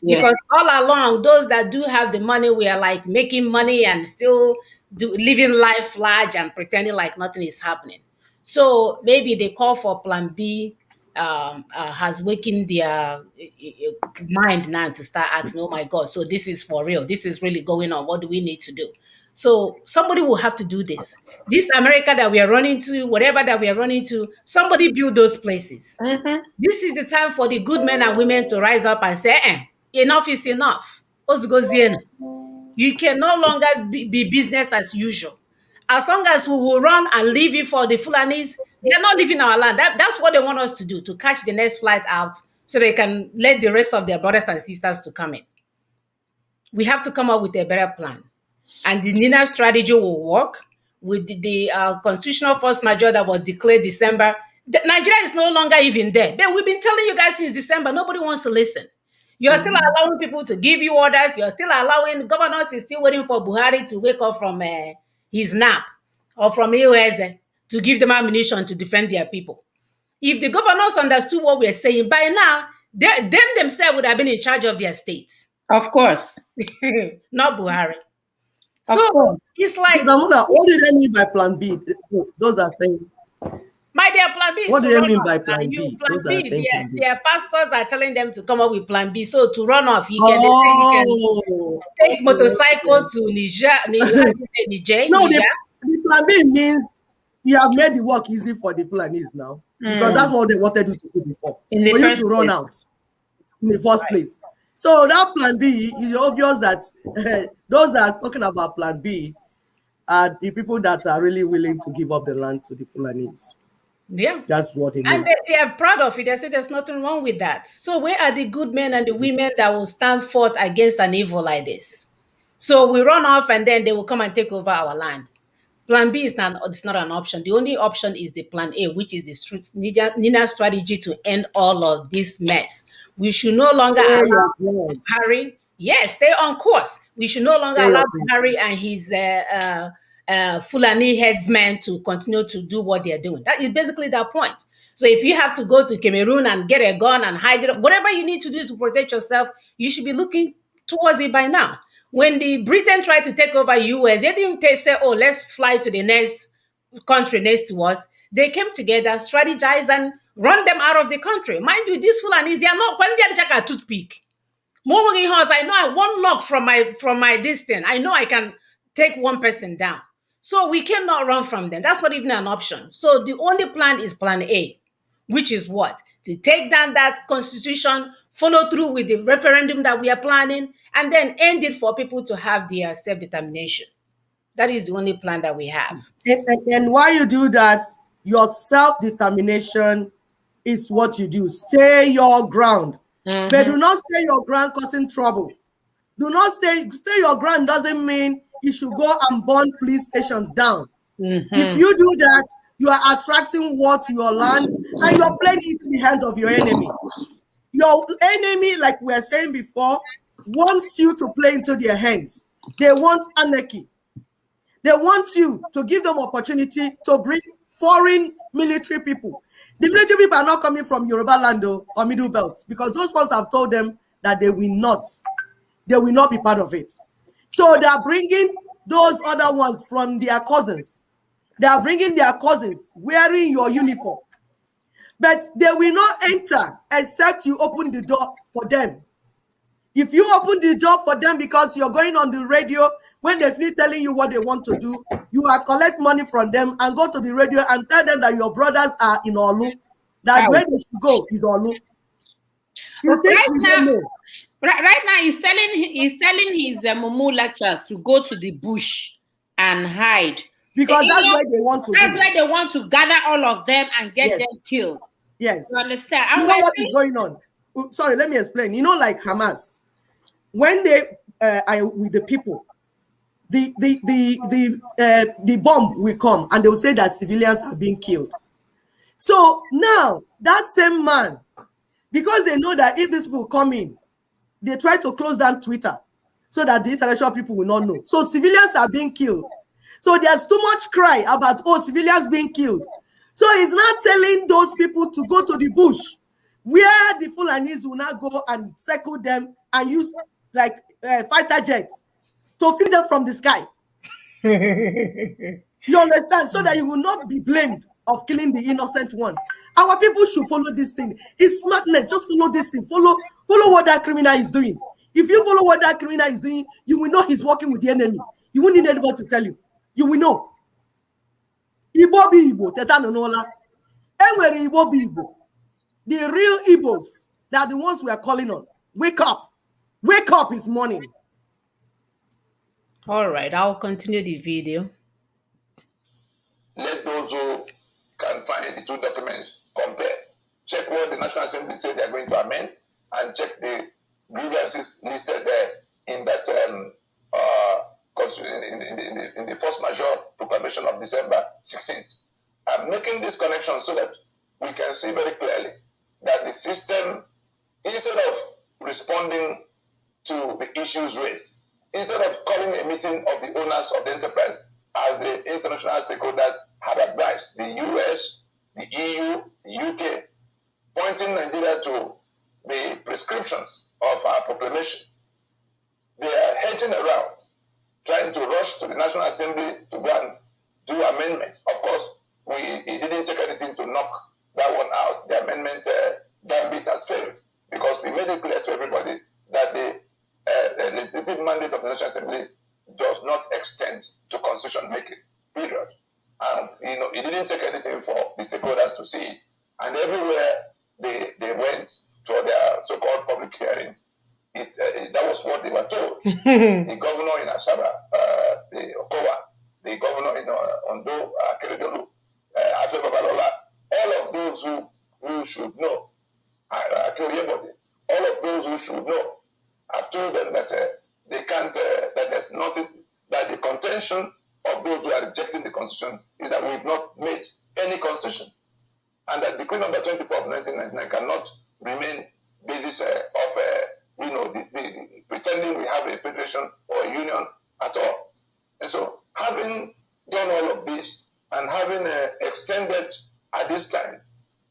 Because all along, those that do have the money, we are like making money and still living life large and pretending like nothing is happening. So maybe the call for plan B has wakened their mind now to start asking, oh my God, so this is for real. This is really going on. What do we need to do? So somebody will have to do this. This America that we are running to, whatever that we are running to, somebody build those places. This is the time for the good men and women to rise up and say, enough is enough. You can no longer be business as usual. As long as we will run and leave it for the Fulanis, they are not leaving our land. That's what they want us to do, to catch the next flight out so they can let the rest of their brothers and sisters to come in. We have to come up with a better plan. And the Nina strategy will work with the constitutional force majeure that was declared December. Nigeria is no longer even there. But we've been telling you guys since December, nobody wants to listen. You're still allowing people to give you orders. You're still allowing, governors is still waiting for Buhari to wake up from his nap or from EOS to give them ammunition to defend their people. If the governors understood what we're saying, by now, them themselves would have been in charge of their states. Of course. Not Buhari. So it's like, what do they mean by plan B? Those are saying, my dear, plan B is what do they mean by plan B? Plan B, their pastors are telling them to come up with plan B. So to run off, you can take motorcycle to Niger. No, the plan B means you have made the work easy for the Fulanis now, because that's what they wanted you to do before, In the for you first to run place. out in the first place. So that plan B is obvious that those that are talking about plan B are the people that are really willing to give up the land to the Fulanis. Yeah. That's what it And means. they are proud of it. They say there's nothing wrong with that. So where are the good men and the women that will stand forth against an evil like this? So we run off and then they will come and take over our land. Plan B is not, it's not an option. The only option is the plan A, which is the Nina strategy to end all of this mess. We should no longer Stay your allow ground. Buhari, yes, stay on course. We should no longer Stay allow your ground. Buhari and his Fulani headsmen to continue to do what they're doing. That is basically the point. So if you have to go to Cameroon and get a gun and hide it, whatever you need to do to protect yourself, you should be looking towards it by now. When the Britain tried to take over US, they didn't say, oh, let's fly to the next country next to us. They came together, strategized, and run them out of the country. Mind you, these Fulanis, they are not when they are a toothpick. More house, I know I one knock from my distance. I know I can take one person down. So we cannot run from them. That's not even an option. So the only plan is plan A, which is what? To take down that constitution, follow through with the referendum that we are planning, and then end it for people to have their self-determination. That is the only plan that we have. And while you do that, your self-determination is what you do. Stay your ground. But do not stay your ground causing trouble. Do not stay your ground doesn't mean you should go and burn police stations down. If you do that, you are attracting war to your land and you're playing it in the hands of your enemy. Your enemy, like we were saying before, wants you to play into their hands. They want anarchy. They want you to give them opportunity to bring foreign military people. The military people are not coming from Yoruba land or Middle Belt, because those ones have told them that they will not be part of it. So they are bringing those other ones from their cousins. They are bringing their cousins wearing your uniform. But they will not enter except you open the door for them. If you open the door for them because you're going on the radio, when they finish telling you what they want to do, you are collect money from them and go to the radio and tell them that your brothers are in Olu, that where they should go is Olu. You think we don't know? Right now, he's telling his Mumu lecturers to go to the bush and hide. Because that's where they want to That's where they want to gather all of them and get them killed. Yes. You understand? And you know what is going on? Sorry, let me explain. You know, like Hamas, when they are with the people, the bomb will come and they will say that civilians are being killed. So now that same man, because they know that if these people come in, they try to close down Twitter so that the international people will not know. So civilians are being killed. So there's too much cry about, oh, civilians being killed. So he's not telling those people to go to the bush, where the Fulanis will now go and circle them and use like fighter jets to feed them from the sky. You understand? So that you will not be blamed of killing the innocent ones. Our people should follow this thing. It's smartness. Just follow this thing. Follow what that criminal is doing. If you follow what that criminal is doing, you will know he's working with the enemy. You won't need anybody to tell you. You will know. Igbo be Igbo, Teta Nonola. Enwere Igbo be Igbo. The real Igbos, they are the ones we are calling on. Wake up. Wake up is morning. All right, I'll continue the video. Let those who can find the two documents compare. Check what the National Assembly said they are going to amend and check the grievances listed there in that in the force majeure proclamation of December 16th. I'm making this connection so that we can see very clearly that the system, instead of responding to the issues raised, instead of calling a meeting of the owners of the enterprise, as the international stakeholders have advised, the US, the EU, the UK, pointing Nigeria to the prescriptions of our proclamation, they are hedging around, trying to rush to the National Assembly to go and do amendments. Of course, it didn't take anything to knock that one out. The amendment gambit has failed because we made it clear to everybody that the legislative mandate of the National Assembly does not extend to constitution making, period. And it didn't take anything for the stakeholders to see it. And everywhere they went to their so-called public hearing, that was what they were told. The governor in Asaba, the Okowa, the governor in Ondo, Keredolu, Afe Babalola, all of those who should know, all of those who should know, I've told them that they can't, that there's nothing, that the contention of those who are rejecting the constitution is that we've not made any constitution, and that decree number 24 of 1999 cannot remain basis of the pretending we have a federation or a union at all. And so, having done all of this and having extended at this time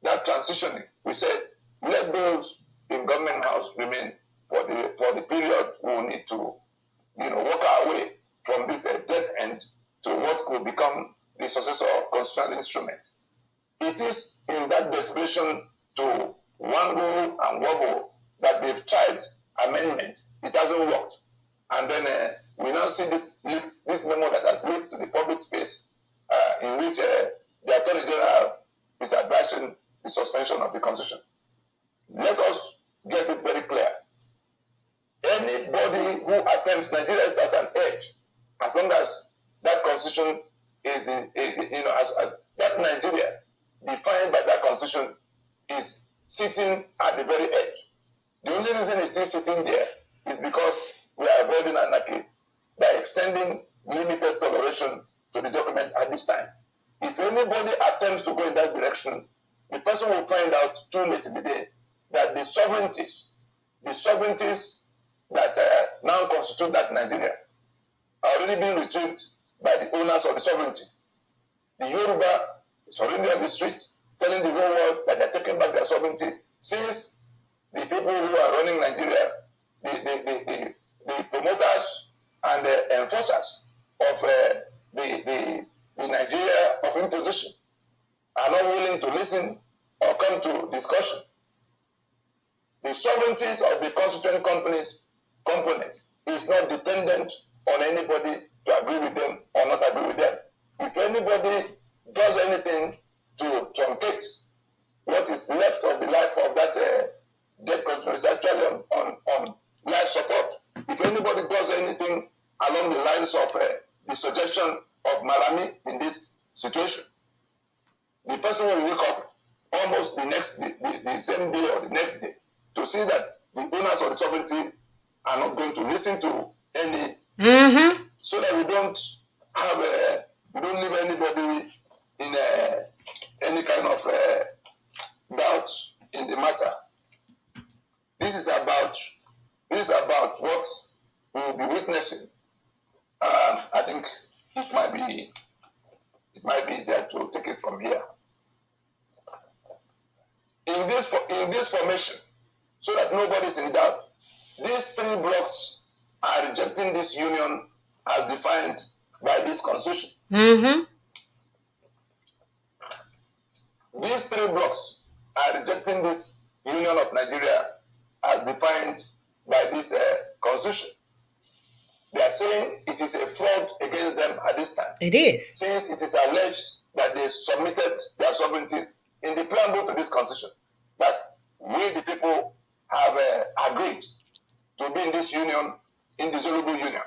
that transitioning, we said let those in government house remain for the period we will need to work our way from this dead end to what could become the successor constitutional instrument. It is in that desperation to wangle and wobble that they've tried amendment. It hasn't worked. And then we now see this memo that has leaked to the public space in which the Attorney General is advising the suspension of the Constitution. Let us get it very clear. Anybody who attempts, Nigeria is at an edge, as long as that Constitution is that Nigeria defined by that Constitution is sitting at the very edge. The only reason it's still sitting there is because we are avoiding anarchy by extending limited toleration to the document at this time. If anybody attempts to go in that direction, the person will find out too late in the day that the sovereignties that now constitute that Nigeria are already being retrieved by the owners of the sovereignty. The Yoruba is already on the streets telling the whole world that they're taking back their sovereignty, since the people who are running Nigeria, the promoters and the enforcers of the Nigeria of imposition are not willing to listen or come to discussion. The sovereignty of the constituent component is not dependent on anybody to agree with them or not agree with them. If anybody does anything to truncate what is left of the life of that dead constitution, is actually on life support. If anybody does anything along the lines of the suggestion of Malami in this situation, the person will wake up almost the same day or the next day to see that the owners of the sovereignty are not going to listen to any, so that we don't leave anybody in any kind of doubt in the matter. This is about what we will be witnessing. I think it might be easier to take it from here. In this formation, so that nobody's in doubt, these three blocks are rejecting this union as defined by this constitution. These three blocks are rejecting this union of Nigeria as defined by this constitution. They are saying it is a fraud against them at this time. It is. Since it is alleged that they submitted their sovereignties in the preamble to this constitution, that we the people have agreed to be in this union, indissoluble union,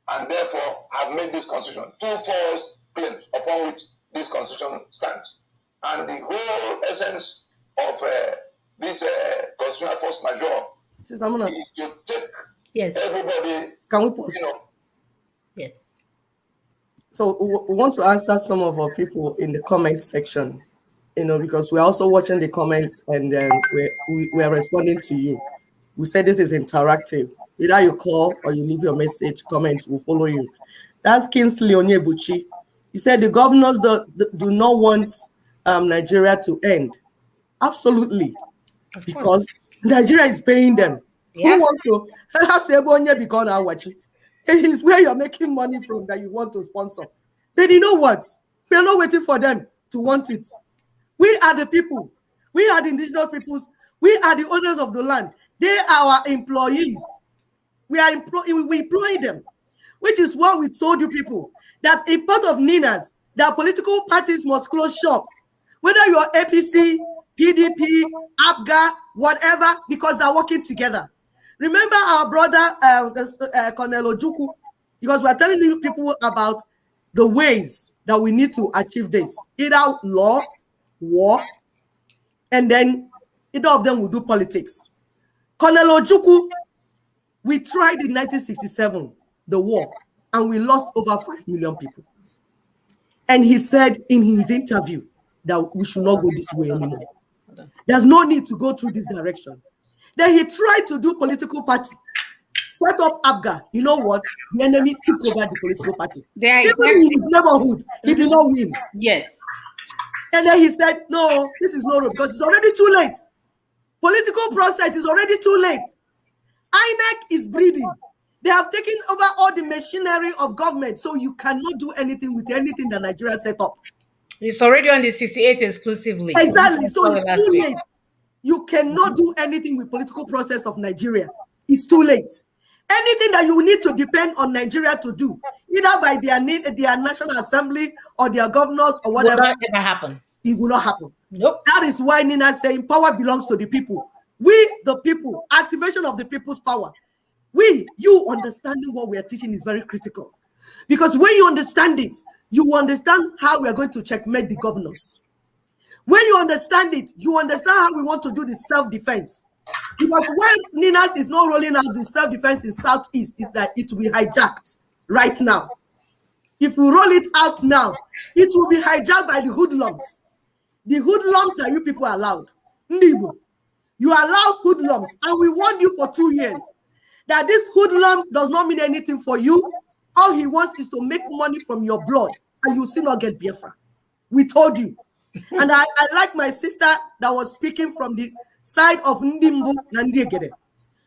and therefore have made this constitution two false claims upon which this constitution stands. And the whole essence of this constitutional force majeure is to take everybody. Can we pause? Yes. So we want to answer some of our people in the comment section, because we're also watching the comments, and then we are responding to you. We said this is interactive. Either you call or you leave your message, comment, we'll follow you. That's Kingsley Onyebuchi. He said the governors do not want Nigeria to end. Absolutely. Because Nigeria is paying them. Yeah. Who wants to? It's where you're making money from that you want to sponsor. Then you know what? We are not waiting for them to want it. We are the people. We are the indigenous peoples. We are the owners of the land. They are our employees. We employ them, which is what we told you people, that a part of Ninas that political parties must close shop, whether you're APC, PDP, APGA, whatever, because they're working together. Remember our brother, Colonel Ojukwu, because we're telling you people about the ways that we need to achieve this. Either law, war, and then either of them will do politics. Colonel Ojukwu, we tried in 1967, the war, and we lost over 5 million people. And he said in his interview that we should not go this way anymore. There's no need to go through this direction. Then he tried to do political party, set up APGA. You know what? The enemy took over the political party. Even in his neighborhood, he did not win. Yes. And then he said, no, this is no road because it's already too late. Political process is already too late. INEC is breathing. They have taken over all the machinery of government, so you cannot do anything with anything that Nigeria set up. It's already on the 68 exclusively. Exactly. So it's too late. You cannot do anything with political process of Nigeria. It's too late. Anything that you need to depend on Nigeria to do, either by their National Assembly or their governors or whatever, will not ever happen. It will not happen. Nope. That is why Nina is saying power belongs to the people. We, the people, activation of the people's power. You understanding what we are teaching is very critical. Because when you understand it, you understand how we are going to checkmate the governors. When you understand it, you understand how we want to do the self-defense. Because when Ninas is not rolling out the self-defense in Southeast, it's that it will be hijacked right now. If we roll it out now, it will be hijacked by the hoodlums. The hoodlums that you people allowed. Ndibo, you allow hoodlums, and we warned you for 2 years that this hoodlum does not mean anything for you. All he wants is to make money from your blood, and you still not get Biafra. We told you. And I like my sister that was speaking from the side of Ndimbu and Ndiegede.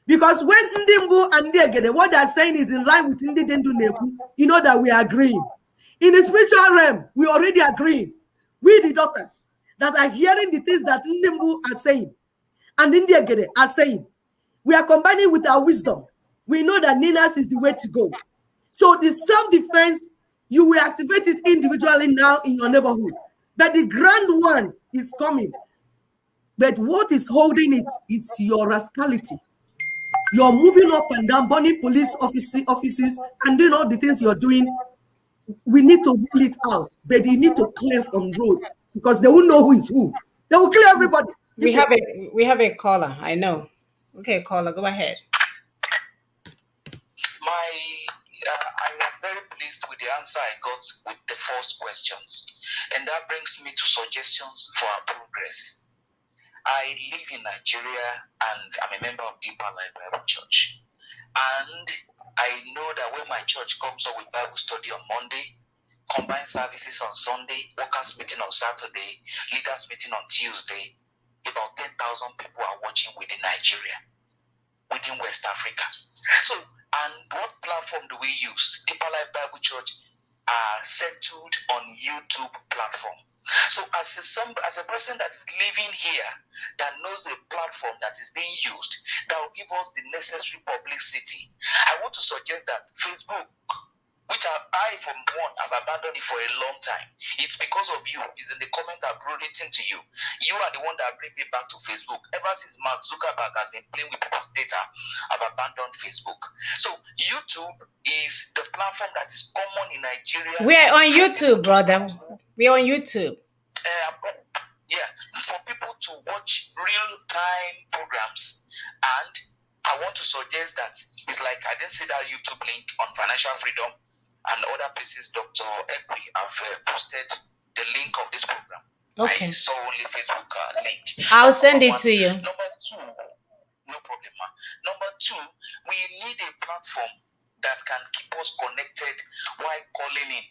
Because when Ndimbu and Ndiegede, what they're saying is in line with Ndidendu Neku, you know that we are agreeing. In the spiritual realm, we already agreeing. We, the doctors, that are hearing the things that Ndimbu are saying and Ndiegede are saying. We are combining with our wisdom. We know that Ninas is the way to go. So the self-defense, you will activate it individually now in your neighborhood. But the grand one is coming. But what is holding it is your rascality. You're moving up and down, burning police offices, and doing all the things you're doing. We need to pull it out, but you need to clear from road because they won't know who is who. They will clear everybody. We have a caller. I know. Okay, caller, go ahead. I am very pleased with the answer I got with the first questions, and that brings me to suggestions for our progress. I live in Nigeria and I'm a member of Deeper Life Bible Church. And I know that when my church comes up with Bible study on Monday, combined services on Sunday, workers meeting on Saturday, leaders meeting on Tuesday, about 10,000 people are watching within Nigeria, within West Africa. So, and what platform do we use? Deeper Life Bible Church are settled on YouTube platform. So as a person that is living here, that knows a platform that is being used, that will give us the necessary publicity, I want to suggest that Facebook, which I from one have abandoned it for a long time. It's because of you. It's in the comment I've written to you. You are the one that bring me back to Facebook. Ever since Mark Zuckerberg has been playing with people's data, I've abandoned Facebook. So YouTube is the platform that is common in Nigeria. We are on YouTube, brother. We're on YouTube. For people to watch real-time programs. And I want to suggest that it's like I didn't see that YouTube link on financial freedom and other places. Dr. Ekwi have posted the link of this program. Okay. I saw only Facebook link. I'll send it to you. Number two, no problem, ma. Number two, we need a platform that can keep us connected while calling in.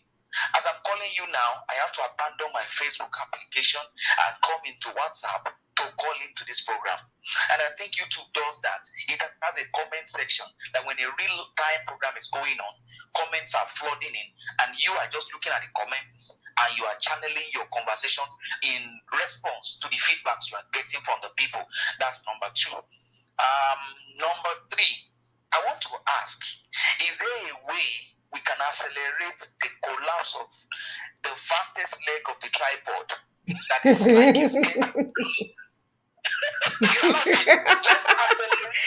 As I'm calling you now, I have to abandon my Facebook application and come into WhatsApp to call into this program. And I think YouTube does that. It has a comment section that when a real-time program is going on, comments are flooding in, and you are just looking at the comments and you are channeling your conversations in response to the feedbacks you are getting from the people. That's number two. Number three, I want to ask, is there a way we can accelerate the collapse of the fastest leg of the tripod. That is like a skate. Let's accelerate.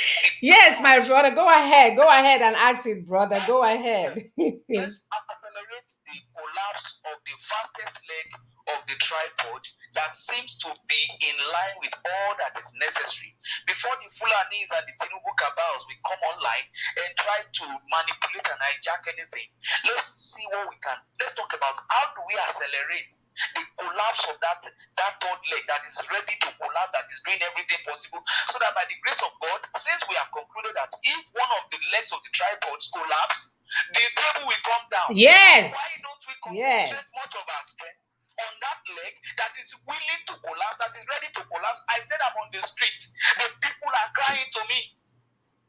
Yes, my brother, go ahead. Go ahead and ask it, brother. Go ahead. Let's accelerate the collapse of the fastest leg of the tripod that seems to be in line with all that is necessary before the Fulanis and the Tinubu cabals will come online and try to manipulate and hijack anything. Let's see what we can. Let's talk about how do we accelerate the collapse of that third leg that is ready to collapse, that is doing everything possible, so that by the grace of God, since we have concluded that if one of the legs of the tripods collapse, the table will come down. Yes. Why don't we concentrate much of our strength on that leg that is willing to collapse, that is ready to collapse? I said I'm on the street. The people are crying to me.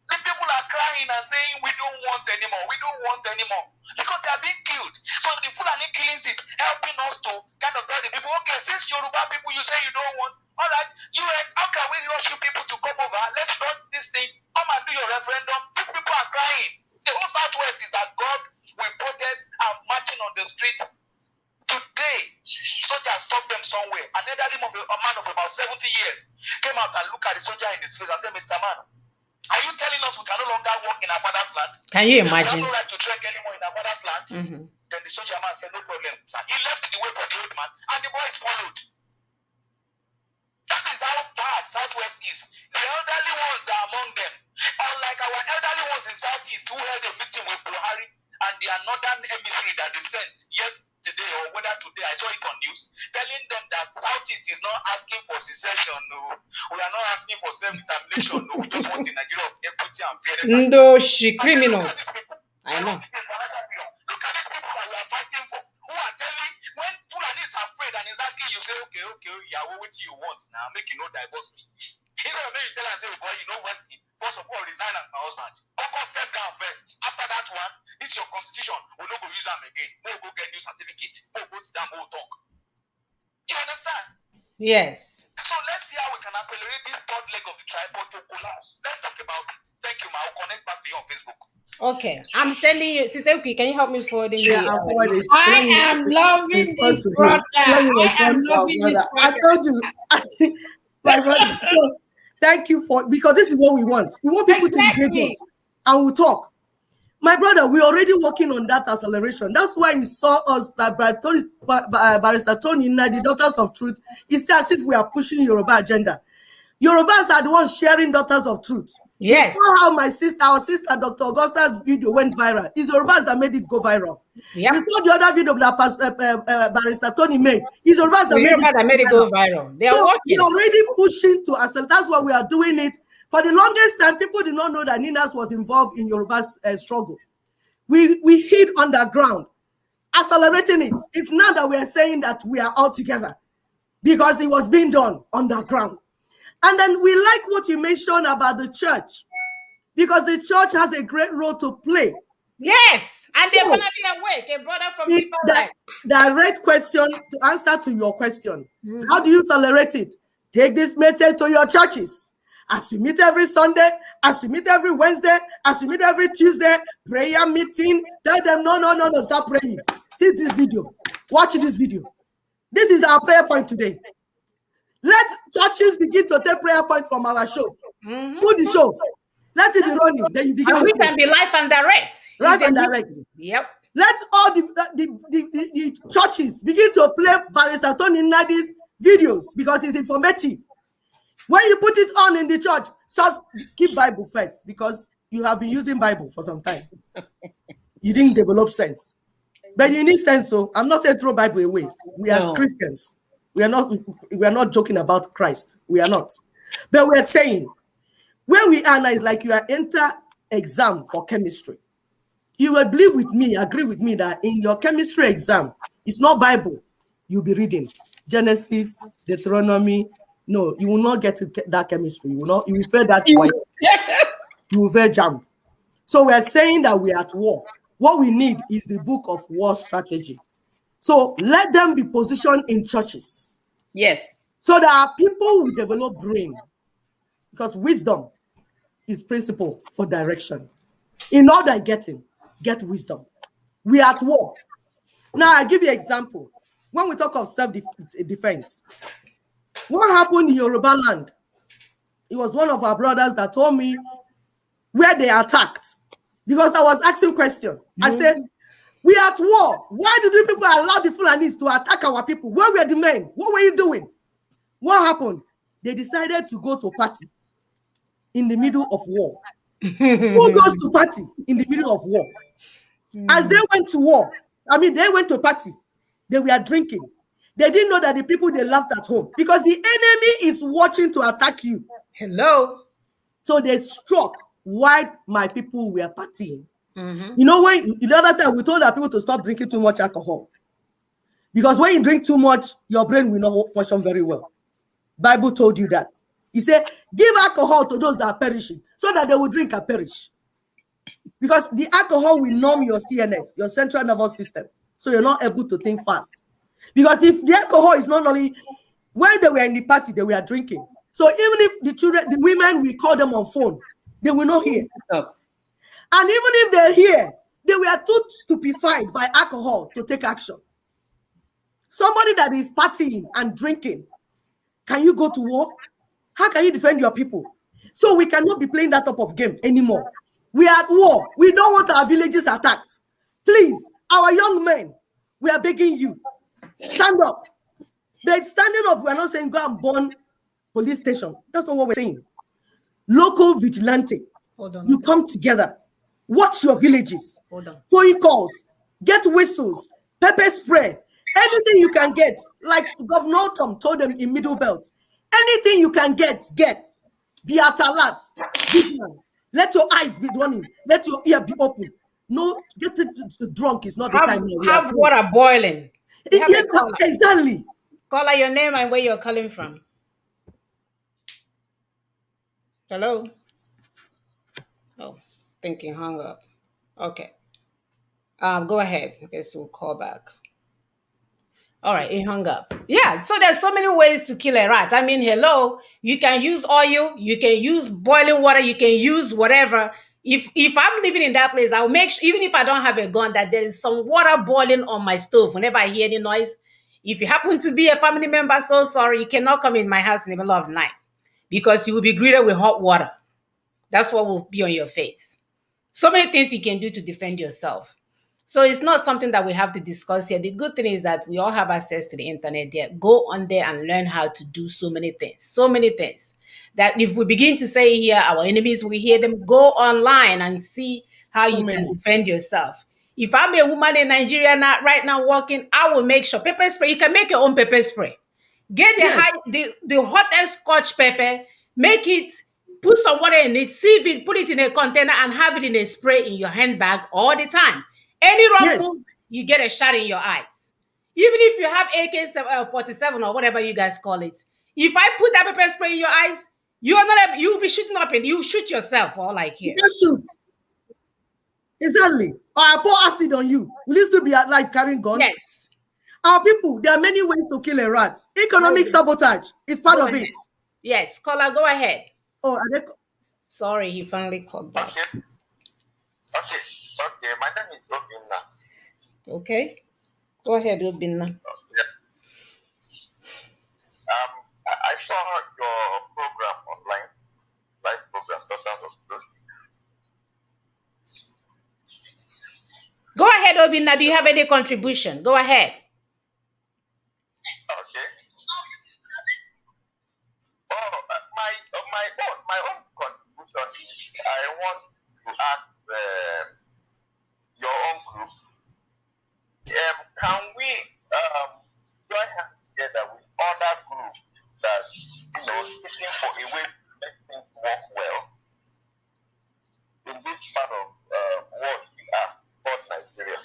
The people are crying and saying, we don't want anymore. We don't want anymore. Because they are being killed. So the Fulani killings is helping us to kind of tell the people, okay, since Yoruba people, you say you don't want, all right, how can we rush you people to come over? Let's run this thing. Come and do your referendum. These people are crying. The whole Southwest is at God. We protest and marching on the street. Today, soldiers stopped them somewhere. An elderly man of about 70 years came out and looked at the soldier in his face and said, Mr. Man, are you telling us we can no longer walk in our father's land? Can you imagine? We have no right to trek anymore in our father's land. Then the soldier man said, no problem, sir. He left the way for the old man, and the boys followed. That is how bad Southwest is. The elderly ones are among them. Unlike our elderly ones in Southeast who held a meeting with Buhari and the northern emissary that they sent yesterday, or whether today, I saw it on news, telling them that Southeast is not asking for secession. No, we are not asking for self-determination. No, we just want a Nigeria of equity and fairness. Ndoshi criminals. I know. Look at these people that we are fighting for, who are telling, when Fulani is afraid and is asking you, say, okay, yeah, what you want now, make you no divorce me. Instead of you tell and say, boy, you know West, first of all, resign as my husband. Coco, step down first. After that one, this is your constitution. We'll not go use them again. We'll go get new certificate. We'll go sit down, we'll talk. You understand? Yes. So let's see how we can accelerate this third leg of the tripod to collapse. Let's talk about it. Thank you, Ma. I'll connect back to you on Facebook. Okay, I'm sending you. Sister, can you help me forwarding Yeah, the? I am loving this brother. I am loving this brother. I told you, my brother. So, thank you because this is what we want. We want people to engage us, and we'll talk. My brother, we're already working on that acceleration. That's why you saw us, Barrister Tony, the Daughters of Truth. It's as if we are pushing Yoruba agenda. Yorubas are the ones sharing Daughters of Truth. Yes. You saw how our sister, Dr. Augusta's video went viral. It's Yorubas that made it go viral. Yep. You saw the other video that Barrister Tony made. It's Yorubas that made it go viral. They are working. We're already pushing to accelerate. That's why we are doing it. For the longest time, people did not know that Ninas was involved in Yoruba's struggle. We hid underground, accelerating it. It's now that we are saying that we are all together because it was being done underground. And then we like what you mentioned about the church, because the church has a great role to play. Yes, and they're going to be awake. A brother from people like direct question to answer to your question. How do you accelerate it? Take this message to your churches. As you meet every Sunday, as you meet every Wednesday, as you meet every Tuesday, prayer meeting, tell them, no, stop praying. See this video. Watch this video. This is our prayer point today. Let churches begin to take prayer points from our show. Put the show. Let it be running. Then you begin. And we can be live and direct. Live and direct. Yep. Let all the churches begin to play Barrister Tony Nadi's videos because it's informative. When you put it on in the church, just keep Bible first because you have been using Bible for some time. You didn't develop sense. But you need sense, so I'm not saying throw Bible away. We are Christians. We are not joking about Christ. We are not. But we are saying, where we are now is like you are enter exam for chemistry. You will believe with me, agree with me that in your chemistry exam, it's not Bible you'll be reading. Genesis, Deuteronomy. No, you will not get to that chemistry. You will fail that twice. You will fail jump. So we are saying that we are at war. What we need is the book of war strategy. So let them be positioned in churches. Yes. So that our people will develop brain. Because wisdom is principle for direction. In all that getting, get wisdom. We are at war. Now, I give you an example. When we talk of self-defense, what happened in Yoruba land? It was one of our brothers that told me where they attacked. Because I was asking question. I said, we are at war. Why did you people allow the Fulanis to attack our people? Where were the men? What were you doing? What happened? They decided to go to party in the middle of war. Who goes to party in the middle of war? As they went to war, they went to party. They were drinking. They didn't know that the people they left at home, because the enemy is watching to attack you. Hello. So they struck while my people were partying. You know, when the other time we told our people to stop drinking too much alcohol, because when you drink too much, your brain will not function very well. Bible told you that. He said, give alcohol to those that are perishing, so that they will drink and perish. Because the alcohol will numb your CNS, your central nervous system, so you're not able to think fast. Because if the alcohol is not only, when they were in the party, they were drinking. So even if the children, the women, we call them on phone, they will not hear. And even if they're here, they were too stupefied by alcohol to take action. Somebody that is partying and drinking, can you go to war? How can you defend your people? So we cannot be playing that type of game anymore. We are at war. We don't want our villages attacked. Please, our young men, we are begging you, stand up. But standing up, we're not saying go and burn police station. That's not what we're saying. Local vigilante. Hold on. You come together. Watch your villages. Hold on. Phone calls. Get whistles. Pepper spray. Anything you can get. Like Governor Tom told them in Middle Belt. Anything you can get. Be at alert. Vigilance. Let your eyes be running. Let your ear be open. No, get drunk is not the time. Have water boiling. Exactly. Call out your name and where you're calling from. Hello? Oh, thinking hung up. Okay. Go ahead. I guess we'll call back. All right, it hung up. Yeah, so there's so many ways to kill a rat. Hello, you can use oil, you can use boiling water, you can use whatever. If I'm living in that place, I'll make sure, even if I don't have a gun, that there is some water boiling on my stove whenever I hear any noise. If you happen to be a family member, so sorry, you cannot come in my house in the middle of the night, because you will be greeted with hot water. That's what will be on your face. So many things you can do to defend yourself. So it's not something that we have to discuss here. The good thing is that we all have access to the internet there. Go on there and learn how to do so many things. That if we begin to say here, our enemies, we hear them, go online and see how you can defend yourself. If I'm a woman in Nigeria right now working, I will make sure pepper spray, you can make your own pepper spray. Get the hottest Scotch pepper, make it, put some water in it, sieve it, put it in a container and have it in a spray in your handbag all the time. Any wrong move, you get a shot in your eyes. Even if you have AK-47 or whatever you guys call it, if I put that pepper spray in your eyes, you'll be shooting up and you shoot yourself, all like here. You shoot. Exactly. Or I pour acid on you. Will you still be like carrying gun? Yes. Our people, there are many ways to kill a rat. Economic sabotage is part of it. Yes. Caller, go ahead. Oh, sorry, he finally called back. Okay, my name is Obinna. Okay, go ahead, Obinna. I saw your program online, live program, Daughters of Truth. Go ahead, Obinna. Do you have any contribution? Go ahead. Okay. My own contribution is I want to ask your own group, can we join hands together with other groups that, seeking for a way to make things work well in this part of world we are called Nigeria?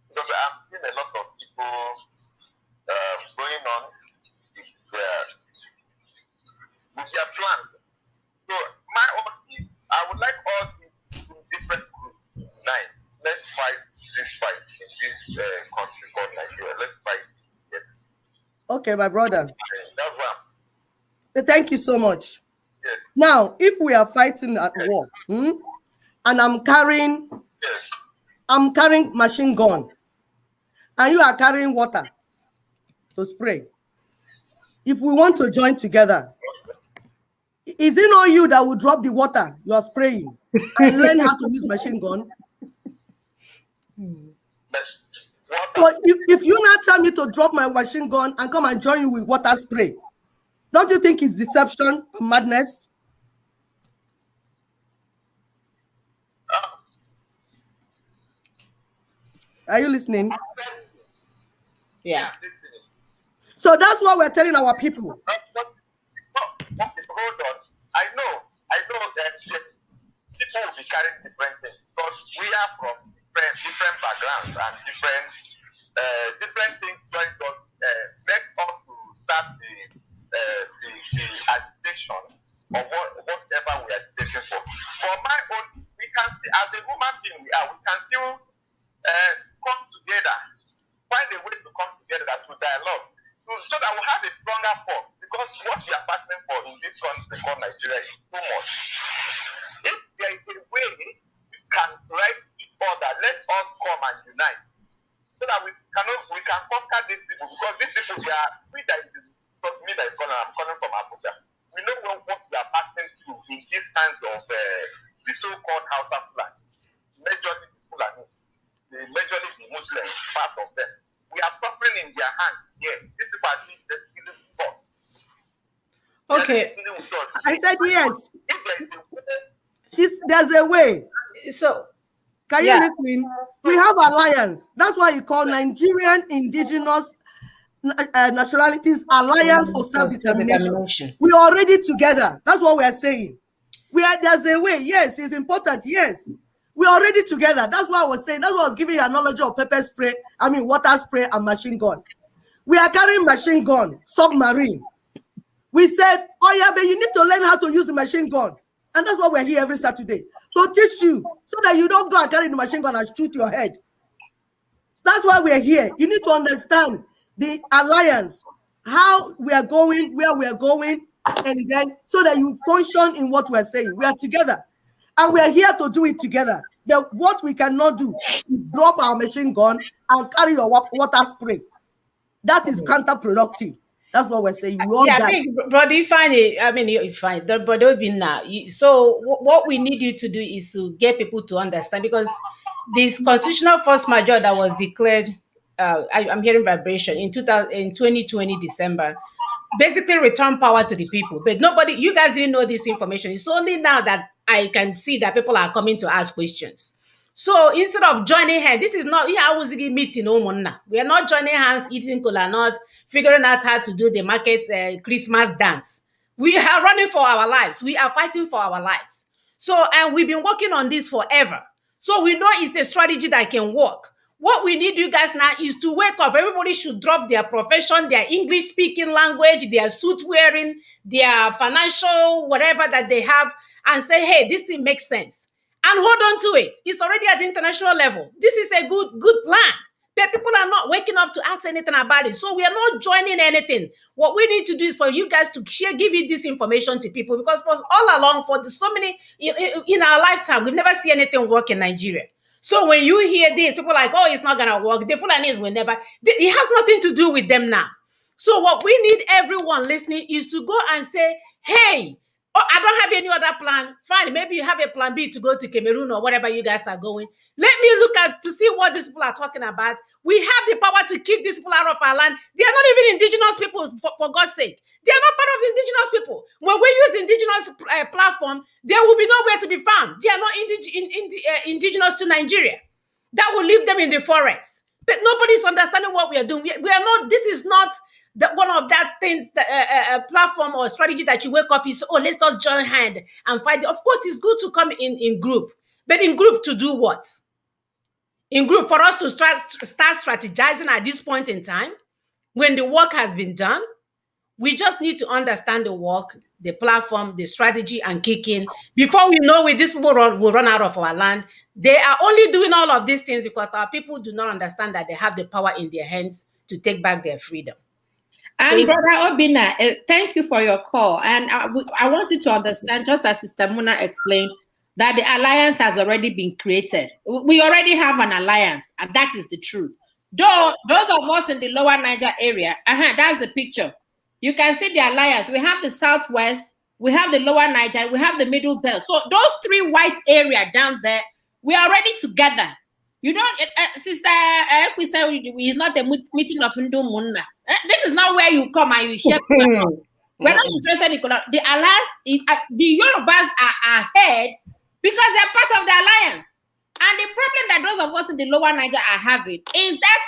Because I'm seeing a lot of people going on with their plans. So my own is, I would like all these different groups unite. Let's fight this fight in this country called Nigeria. Let's fight. Yes. Okay, my brother. That's one. Thank you so much. Yes. Now, if we are fighting at war, and I'm carrying machine gun, and you are carrying water to spray. If we want to join together, is it not you that will drop the water you are spraying and learn how to use machine gun? So if you now tell me to drop my machine gun and come and join you with water spray, don't you think it's deception and madness? Are you listening? Yeah. So that's what we're telling our people. Hold on. I know that people will be carrying different things because we are from different backgrounds and different things join us, make us to start the agitation of whatever we are stating for. For my own, we can still, as a human being we can still come together, find a way to come together to dialogue, so that we have a stronger force. Because what we are fighting for in this country called Nigeria is too much. If there is a way we can write each other, let us come and unite, so that we can conquer these people. Because these people, they are me that is calling. I'm calling from Abuja. We know what we are passing through in these kinds of the so-called Hausa Fulani. Majority Fulanis, majorly the Muslims, part of them. We are suffering in their hands here. These people are dealing with us. Okay. I said yes. There's a way. So, can you listen? We have alliance. That's why you call Nigerian Indigenous Nationalities Alliance for Self-Determination. We are already together. That's what we are saying. There's a way. Yes, it's important. Yes. We are already together. That's what I was saying. That's what I was giving you a knowledge of water spray and machine gun. We are carrying machine gun, submarine. We said, oh yeah, but you need to learn how to use the machine gun. And that's why we're here every Saturday. To teach you, so that you don't go and carry the machine gun and shoot your head. That's why we're here. You need to understand the alliance, how we are going, where we are going, and then so that you function in what we're saying. We are together. And we are here to do it together. But what we cannot do is drop our machine gun and carry your water spray. That is counterproductive. That's what we're saying. We all I think, brother, you find it. I mean, you find that, but they'll be now. So, what we need you to do is to get people to understand, because this constitutional force majeure that was declared, I'm hearing vibration in 2020 December, basically return power to the people. But you guys didn't know this information. It's only now that I can see that people are coming to ask questions. So instead of joining hands, this is not I was meeting. We are not joining hands, eating kola nut, figuring out how to do the market Christmas dance. We are running for our lives. We are fighting for our lives. So, and we've been working on this forever. So we know it's a strategy that can work. What we need you guys now is to wake up. Everybody should drop their profession, their English speaking language, their suit wearing, their financial, whatever that they have, and say, hey, this thing makes sense. And hold on to it. It's already at the international level. This is a good plan. But people are not waking up to ask anything about it. So we are not joining anything. What we need to do is for you guys to give you this information to people, because for all along, for so many, in our lifetime, we've never seen anything work in Nigeria. So when you hear this, people are like, oh, it's not going to work. The Fulanis will never. It has nothing to do with them now. So what we need everyone listening is to go and say, hey, I don't have any other plan. Fine, maybe you have a plan B to go to Cameroon or whatever you guys are going. Let me look at to see what these people are talking about. We have the power to kick these people out of our land. They are not even indigenous people, for God's sake. They are not part of the indigenous people. When we use indigenous platform, there will be nowhere to be found. They are not indigenous to Nigeria. That will leave them in the forest. But nobody's understanding what we are doing. We are not. This is not one of that things, platform or strategy that you wake up is, oh, let's just join hand and fight. Of course, it's good to come in group, but in group to do what? In group for us to start strategizing at this point in time, when the work has been done. We just need to understand the work, the platform, the strategy, and kick in. Before we know it, these people will run out of our land. They are only doing all of these things because our people do not understand that they have the power in their hands to take back their freedom. And Brother Obina, thank you for your call. And I want you to understand, just as Sister Muna explained, that the alliance has already been created. We already have an alliance, and that is the truth. Though those of us in the lower Niger area, that's the picture. You can see the alliance. We have the southwest, we have the lower Niger, we have the middle belt. So those three white areas down there, we are already together. You don't, Sister, we say it's not a meeting of Hindu Munna. This is not where you come and you share. We're not interested in the alliance. The Yorubas are ahead because they're part of the alliance. And the problem that those of us in the lower Niger are having is that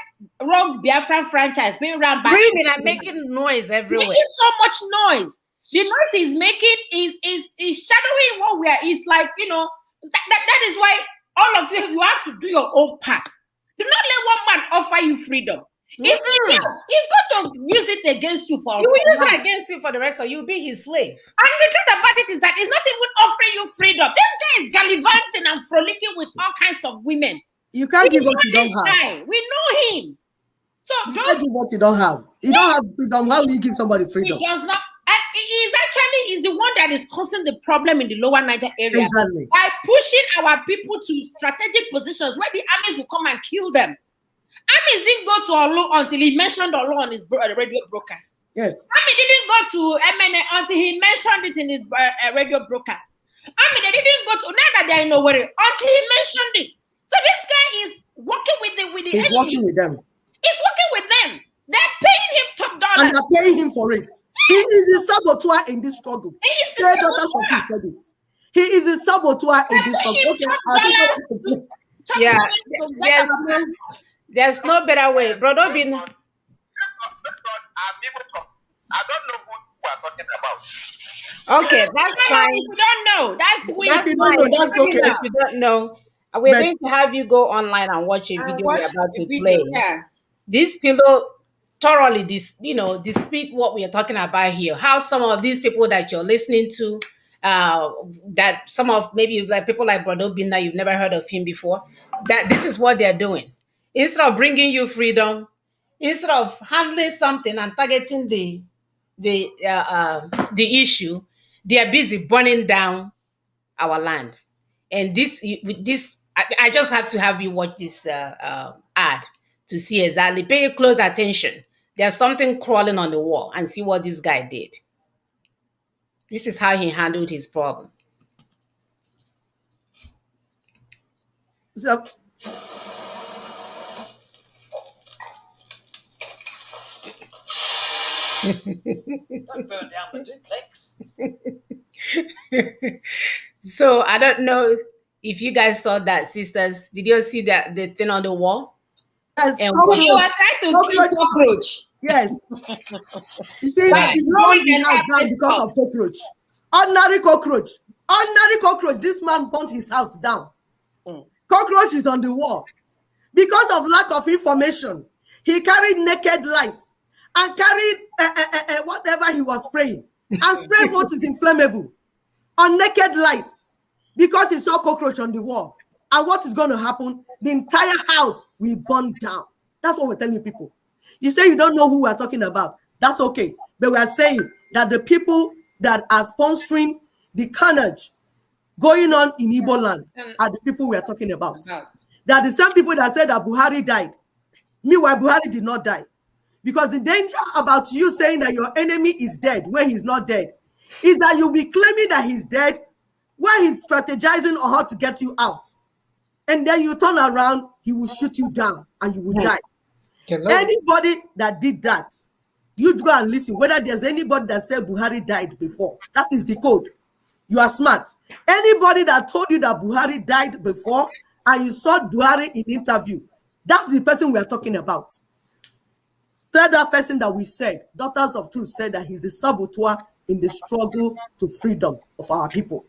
rogue Biafran franchise being run by Breathing and making noise everywhere. making so much noise. The noise he's making is shadowing what we are. It's like, you know, that is why all of you have to do your own part. Do not let one man offer you freedom. If he does, he's going to use it against you for. He will use it against you for the rest of you. You'll be his slave. And the truth about it is that he's not even offering you freedom. This guy is gallivanting and frolicking with all kinds of women. You can't give what you don't have. We know him. So you can't give what you don't have. You don't have freedom. How will you give somebody freedom? He does not. And he is the one that is causing the problem in the lower Niger area. Exactly. By pushing our people to strategic positions where the armies will come and kill them. Armies didn't go to Olu until he mentioned Olu on his radio broadcast. Yes. Army didn't go to MNA until he mentioned it in his radio broadcast. Army, they didn't go to, now that they are in Owerri, until he mentioned it. So this guy is working with the He's enemy. working with them. He's working with them. They're paying him top dollars. And they're paying him for it. He is a saboteur in this struggle. He is the saboteur. He is a saboteur in this struggle. Okay. Yeah. There's no better way. Brother Bin. I don't know who we are talking about. Okay, that's fine. If you don't know, that's fine. That's okay. If you don't know, we're going to have you go online and watch a video we're about to play. Yeah. This pillow thoroughly dispute what we are talking about here. How some of these people that you're listening to, that some of maybe like people like Brother Bin that you've never heard of him before, that this is what they're doing. Instead of bringing you freedom, instead of handling something and targeting the issue, they are busy burning down our land. And I just have to have you watch this ad to see exactly. Pay close attention. There's something crawling on the wall, and see what this guy did. This is how he handled his problem. So, Don't burn down the duplex. So I don't know if you guys saw that, sisters. Did you see that the thing on the wall? yes, You are trying to kill cockroach. yes. You see, Right. he burned the house down because of cockroach. Ordinary cockroach. Ordinary cockroach. This man burnt his house down. Cockroach is on the wall. Because of lack of information, he carried naked lights and carried whatever he was spraying and sprayed what is inflammable on naked lights because he saw cockroach on the wall. And what is going to happen? The entire house will burn down. That's what we're telling people. You say you don't know who we're talking about. That's okay. But we're saying that the people that are sponsoring the carnage going on in Igbo land are the people we are talking about. They are the same people that said that Buhari died. Meanwhile, Buhari did not die. Because the danger about you saying that your enemy is dead when he's not dead is that you'll be claiming that he's dead while he's strategizing on how to get you out. And then you turn around, he will shoot you down and you will die. Hello. Anybody that did that, you go and listen. Whether there's anybody that said Buhari died before, that is the code. You are smart. Anybody that told you that Buhari died before and you saw Buhari in interview, that's the person we are talking about. Third person that we said, Daughters of Truth said that he's a saboteur in the struggle to freedom of our people.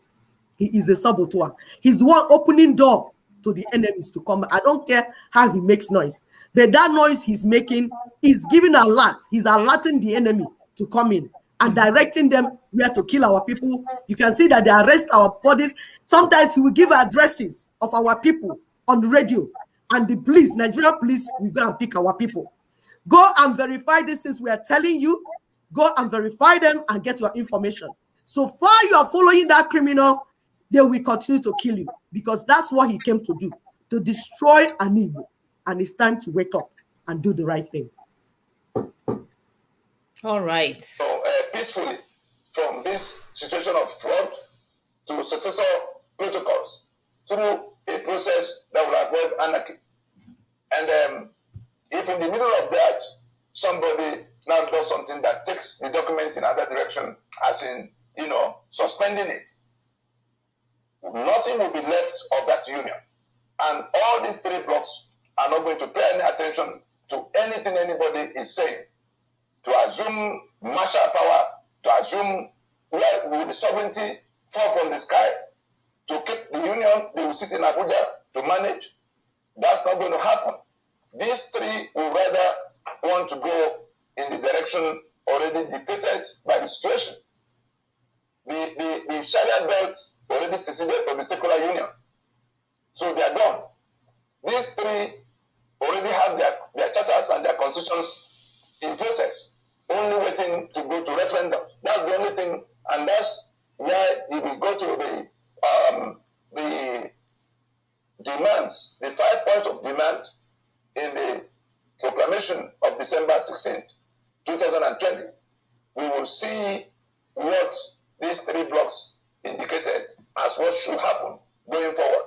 He is a saboteur. He's the one opening door to the enemies to come. I don't care how he makes noise. But that noise he's making is giving alert. He's alerting the enemy to come in and directing them where to kill our people. You can see that they arrest our bodies. Sometimes he will give addresses of our people on the radio. And the police, Nigerian police, will go and pick our people. Go and verify these things we are telling you. Go and verify them and get your information. So far you are following that criminal, they will continue to kill you because that's what he came to do, to destroy an Igbo. And it's time to wake up. and do the right thing. All right. So, peacefully from this situation of fraud to successor protocols through a process that will avoid anarchy. And if in the middle of that, somebody now does something that takes the document in another direction, as in, suspending it, nothing will be left of that union. And all these three blocks are not going to pay any attention to anything anybody is saying. To assume martial power, to assume where will the sovereignty fall from the sky, to keep the union, they will sit in Abuja to manage. That's not going to happen. These three will rather want to go in the direction already dictated by the situation. The Sharia belt already seceded from the secular union. So they are gone. These three already have their charters and their constitutions in process, only waiting to go to referendum. That's the only thing, and that's why if we go to the demands, the 5 points of demand in the proclamation of December 16th, 2020, we will see what these three blocks indicated as what should happen going forward.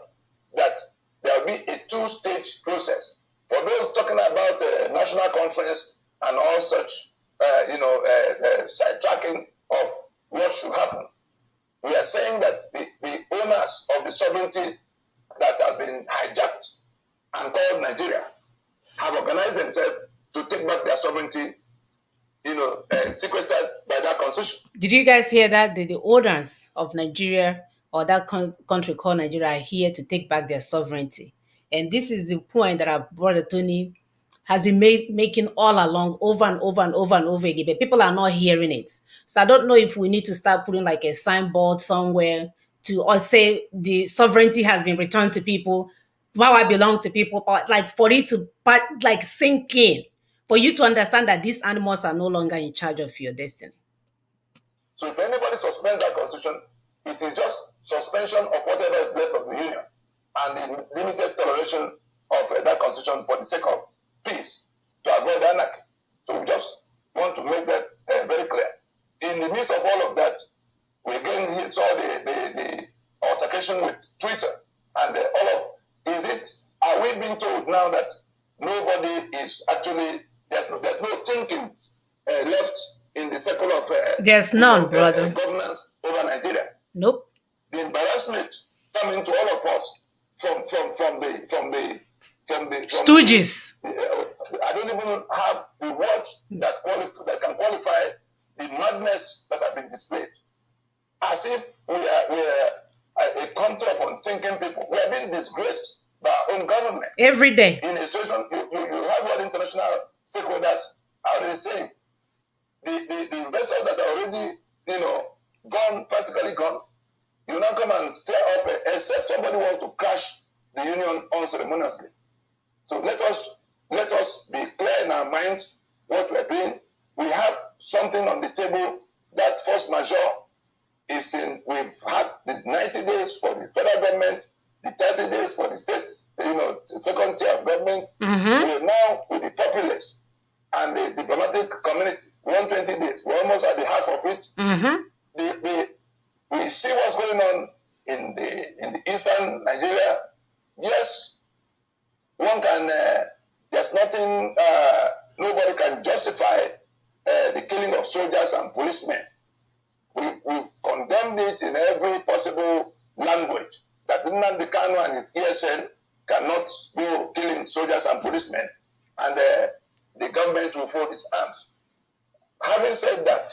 That there will be a two-stage process. For those talking about a national conference and all such, sidetracking of what should happen, we are saying that the owners of the sovereignty that have been hijacked and called Nigeria have organized themselves to take back their sovereignty, sequestered by that constitution. Did you guys hear that? The owners of Nigeria, or that country called Nigeria, are here to take back their sovereignty. And this is the point that our brother Tony has been making all along, over and over and over and over again, but people are not hearing it. So I don't know if we need to start putting like a signboard somewhere to or say the sovereignty has been returned to people, power belongs to people, like for it to like sink in, for you to understand that these animals are no longer in charge of your destiny. So if anybody suspends that constitution, it is just suspension of whatever is left of the union and the limited toleration of that constitution for the sake of peace, to avoid anarchy. So we just want to make that very clear. In the midst of all of that, we again saw the altercation with Twitter and are we being told now that nobody is actually, there's no thinking left in the circle of there's none, brother, governance over Nigeria? Nope. The embarrassment coming to all of us from the stooges. I don't even have the words that can qualify the madness that have been displayed. As if we are a country of unthinking people. We are being disgraced by our own government every day. In a situation, you have what international stakeholders are already saying. The investors that are already, practically gone, you now come and stir up, except somebody wants to crash the union unceremoniously. So let us be clear in our minds what we're doing. We have something on the table. That force majeure is in. We've had the 90 days for the federal government, the 30 days for the states, the second tier of government. Mm-hmm. We're now with the populace and the diplomatic community, 120 days. We're almost at the half of it. Mm-hmm. We see what's going on in the eastern Nigeria. Yes, one can. There's nothing. Nobody can justify the killing of soldiers and policemen. We've condemned it in every possible language. That Nnamdi Kanu and his ESN cannot go killing soldiers and policemen, and the government will fold its arms. Having said that,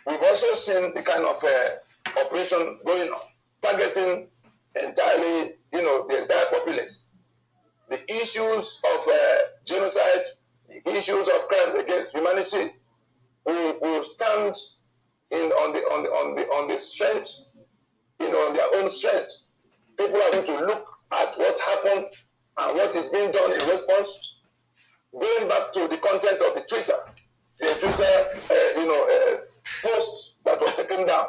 we've also seen the kind of operation going on, targeting entirely, the entire populace. The issues of genocide, the issues of crime against humanity will stand on the strength, on their own strength. People are going to look at what happened and what is being done in response. Going back to the content of the Twitter posts that were taken down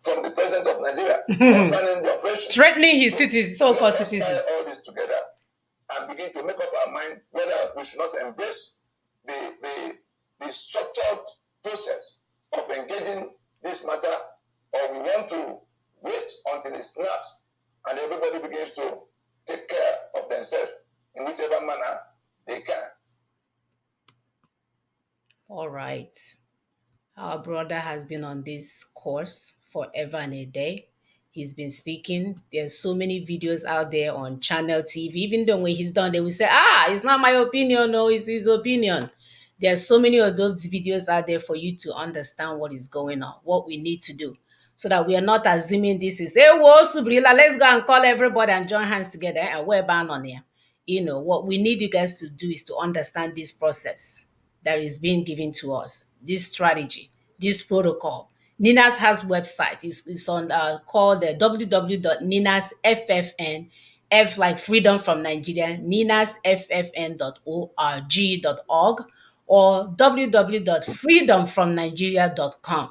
from the president of Nigeria concerning the operation, threatening his citizens, so-called citizens. citizens. All this together and begin to make up our mind whether we should not embrace the structured process of engaging this matter, or we want to wait until it snaps and everybody begins to take care of themselves in whichever manner they can. All right. Our brother has been on this course forever and a day. He's been speaking. There's so many videos out there on channel TV. Even though when he's done, they will say, it's not my opinion, no, it's his opinion. There's so many of those videos out there for you to understand what is going on, what we need to do. So that we are not assuming this is, hey, whoa, Subrila, let's go and call everybody and join hands together and we're bound on here. What we need you guys to do is to understand this process that is being given to us, this strategy, this protocol. Nina's has website. It's on called www.ninasffn, F like freedom from Nigeria, ninasffn.org.org, or www.freedomfromnigeria.com.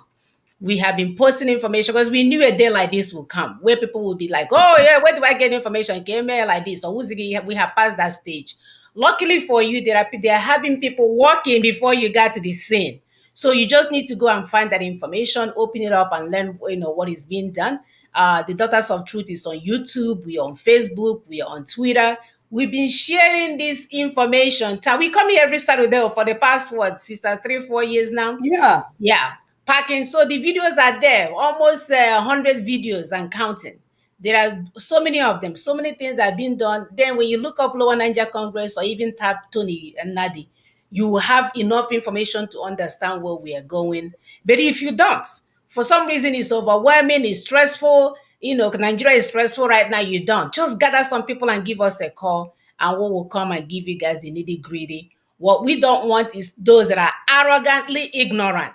We have been posting information because we knew a day like this will come where people will be like, oh yeah, where do I get information? Came here like this, or we have passed that stage. Luckily for you, they are having people walking before you got to the scene. So you just need to go and find that information, open it up and learn, what is being done. The Daughters of Truth is on YouTube, we are on Facebook, we are on Twitter. We've been sharing this information. We come here every Saturday for the past, sister, 3-4 years now? Yeah. Yeah. Packing. So the videos are there, almost 100 videos and counting. There are so many of them, so many things that are being done. Then when you look up Lower Niger Congress or even tap Tony and Nadi, you will have enough information to understand where we are going. But if you don't, for some reason it's overwhelming, it's stressful, Nigeria is stressful right now, you don't. Just gather some people and give us a call, and we will come and give you guys the nitty-gritty. What we don't want is those that are arrogantly ignorant.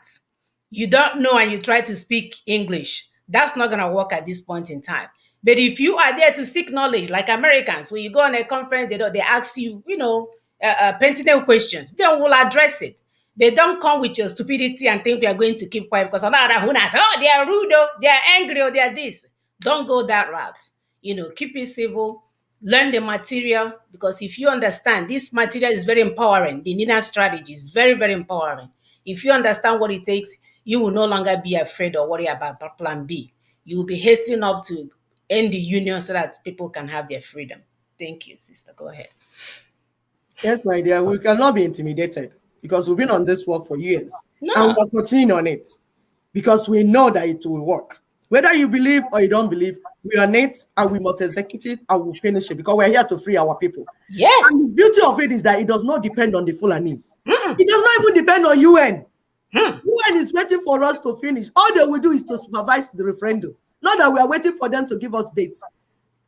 You don't know and you try to speak English. That's not going to work at this point in time. But if you are there to seek knowledge, like Americans, when you go on a conference, they ask you, pertinent questions. They will address it. They don't come with your stupidity and think we are going to keep quiet because another Hunas, they are rude, they are angry, or they are this. Don't go that route. Keep it civil. Learn the material, because if you understand, this material is very empowering. The Nina strategy is very, very empowering. If you understand what it takes, you will no longer be afraid or worry about plan B. You will be hastening up to end the union so that people can have their freedom. Thank you, sister. Go ahead. Yes, my dear, we cannot be intimidated because we've been on this work for years. No. And we're continuing on it because we know that it will work. Whether you believe or you don't believe, we are on it and we must execute it and we'll finish it because we're here to free our people. Yes. And the beauty of it is that it does not depend on the Fulanis. It does not even depend on UN. UN is waiting for us to finish. All they will do is to supervise the referendum. Not that we are waiting for them to give us dates.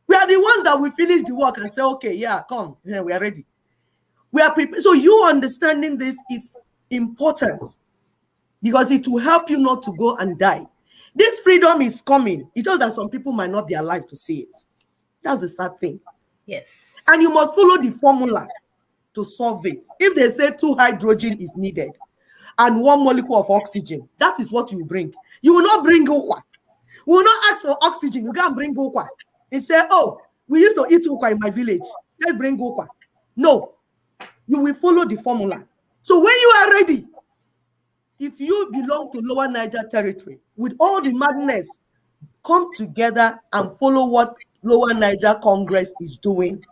We are the ones that will finish the work and say, okay, yeah, come, yeah, we are ready. We are prepared. So you understanding this is important because it will help you not to go and die. This freedom is coming. It's just that some people might not be alive to see it. That's the sad thing. Yes. And you must follow the formula to solve it. If they say 2 hydrogen is needed and 1 molecule of oxygen, that is what you bring. You will not bring ukwa. We will not ask for oxygen. You can't bring ukwa. They say, oh, we used to eat ukwa in my village. Let's bring ukwa. No. You will follow the formula. So when you are ready, if you belong to Lower Niger Territory, with all the madness, come together and follow what Lower Niger Congress is doing.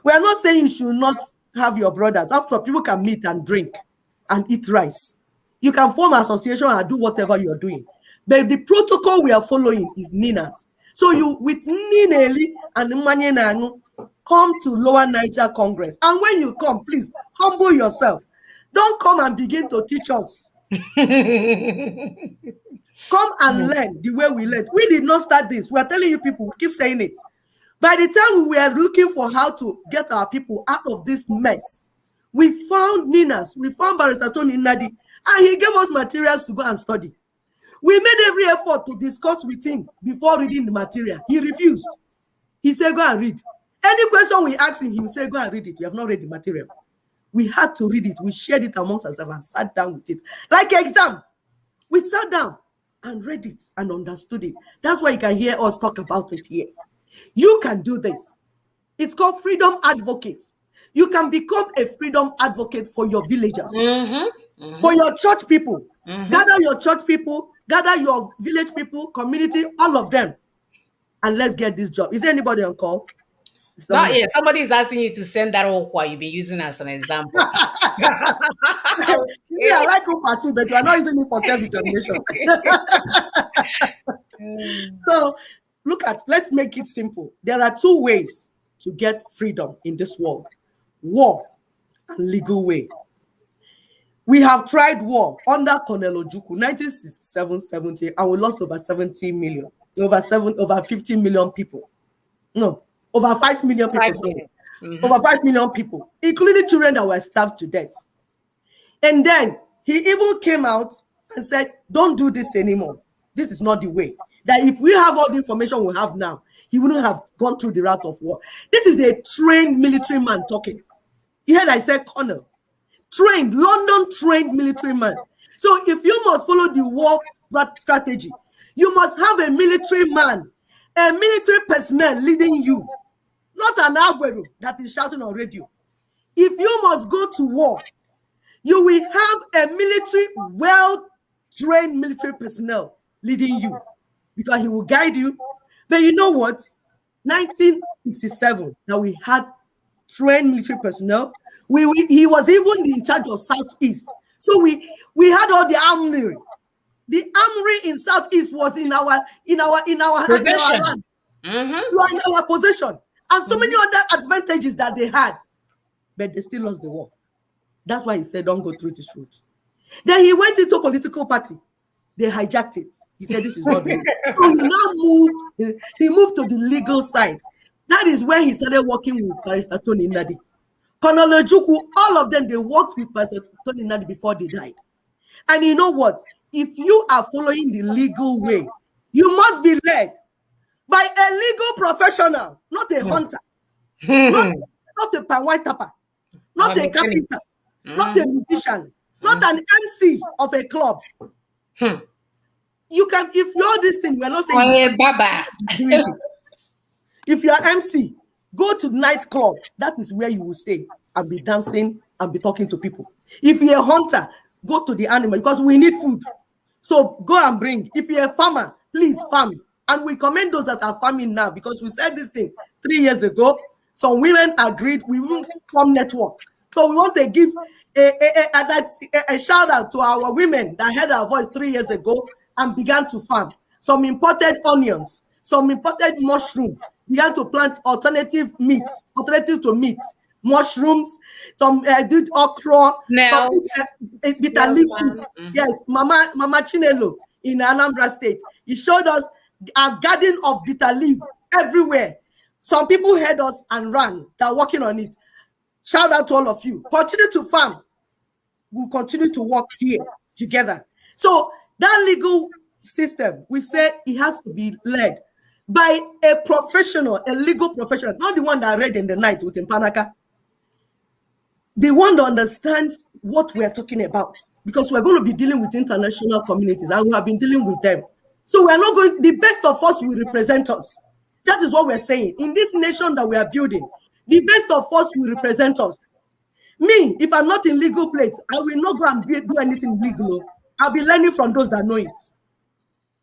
We are not saying you should not have your brothers. After all, people can meet and drink and eat rice. You can form an association and do whatever you are doing. But the protocol we are following is Nina's. So you, with Nineli and Manyenangu, come to Lower Niger Congress. And when you come, please humble yourself. Don't come and begin to teach us. Come and learn the way we learn. We did not start this. We are telling you people, we keep saying it. By the time we are looking for how to get our people out of this mess, we found Nina's, we found Barrister Tony Nadi, and he gave us materials to go and study. We made every effort to discuss with him before reading the material. He refused. He said, go and read. Any question we asked him, he would say, go and read it. You have not read the material. We had to read it. We shared it amongst ourselves and sat down with it. Like exam. We sat down and read it and understood it. That's why you can hear us talk about it here. You can do this. It's called Freedom Advocates. You can become a freedom advocate for your villagers, Mm-hmm. for your church people. Mm-hmm. Gather your church people, gather your village people, community, all of them, and let's get this job. Is there anybody on call? Not yet. Somebody is asking you to send that okwa you've been using as an example. Yeah, I like Ukwa too, but you are not using it for self-determination. So let's make it simple. There are two ways to get freedom in this world: war and legal way. We have tried war under Colonel Ojukwu, 1967-70, and we lost over 70 million, over 50 million people. No, over 5 million people. 5 million. Mm-hmm. Over 5 million people, including children that were starved to death. And then he even came out and said, don't do this anymore. This is not the way. That if we have all the information we have now, he wouldn't have gone through the route of war. This is a trained military man talking. You heard I said colonel. Trained, London-trained military man. So if you must follow the war strategy, you must have a military man, a military personnel leading you, not an Aguero that is shouting on radio. If you must go to war, you will have a military, well-trained military personnel leading you, because he will guide you. But you know what? 1967, now we had trained military personnel. He was even in charge of Southeast. So we had all the armory. The armory in Southeast was in our land. Mm-hmm. You are in our possession. And so many other advantages that they had. But they still lost the war. That's why he said, don't go through this route. Then he went into a political party. They hijacked it. He said, this is not the way. So he now moved to the legal side. That is where he started working with Barrister Tony Nnadi. Colonel Ojukwu, all of them, they worked with Barrister Tony Nnadi before they died. And you know what? If you are following the legal way, you must be led by a legal professional, not a hunter, not a pan white tapper, not a carpenter, not a musician, not an MC of a club. You can, if you're this thing, we're not saying Baba. If you are MC, go to nightclub. That is where you will stay and be dancing and be talking to people. If you're a hunter, go to the animal, because we need food. So go and bring. If you're a farmer, please farm. And we commend those that are farming now, because we said this thing 3 years ago. Some women agreed. We will form network. So we want to give a shout out to our women that heard our voice 3 years ago and began to farm. Some imported onions, some imported mushroom, began to plant alternative to meat, mushrooms, some did okra, some bitter leaf soup. Yes, Mama Chinelo in Anambra State. He showed us a garden of bitter leaf everywhere. Some people heard us and ran. They're working on it. Shout out to all of you. Continue to farm. We'll continue to work here together. So that legal system, we say it has to be led by a professional, a legal professional, not the one that read in the night with Mpanaka. The one that understands what we are talking about, because we're going to be dealing with international communities and we have been dealing with them. So we are not going, the best of us will represent us. That is what we're saying. In this nation that we are building, the best of us will represent us. Me, if I'm not in legal place, I will not go and do anything legal. I'll be learning from those that know it.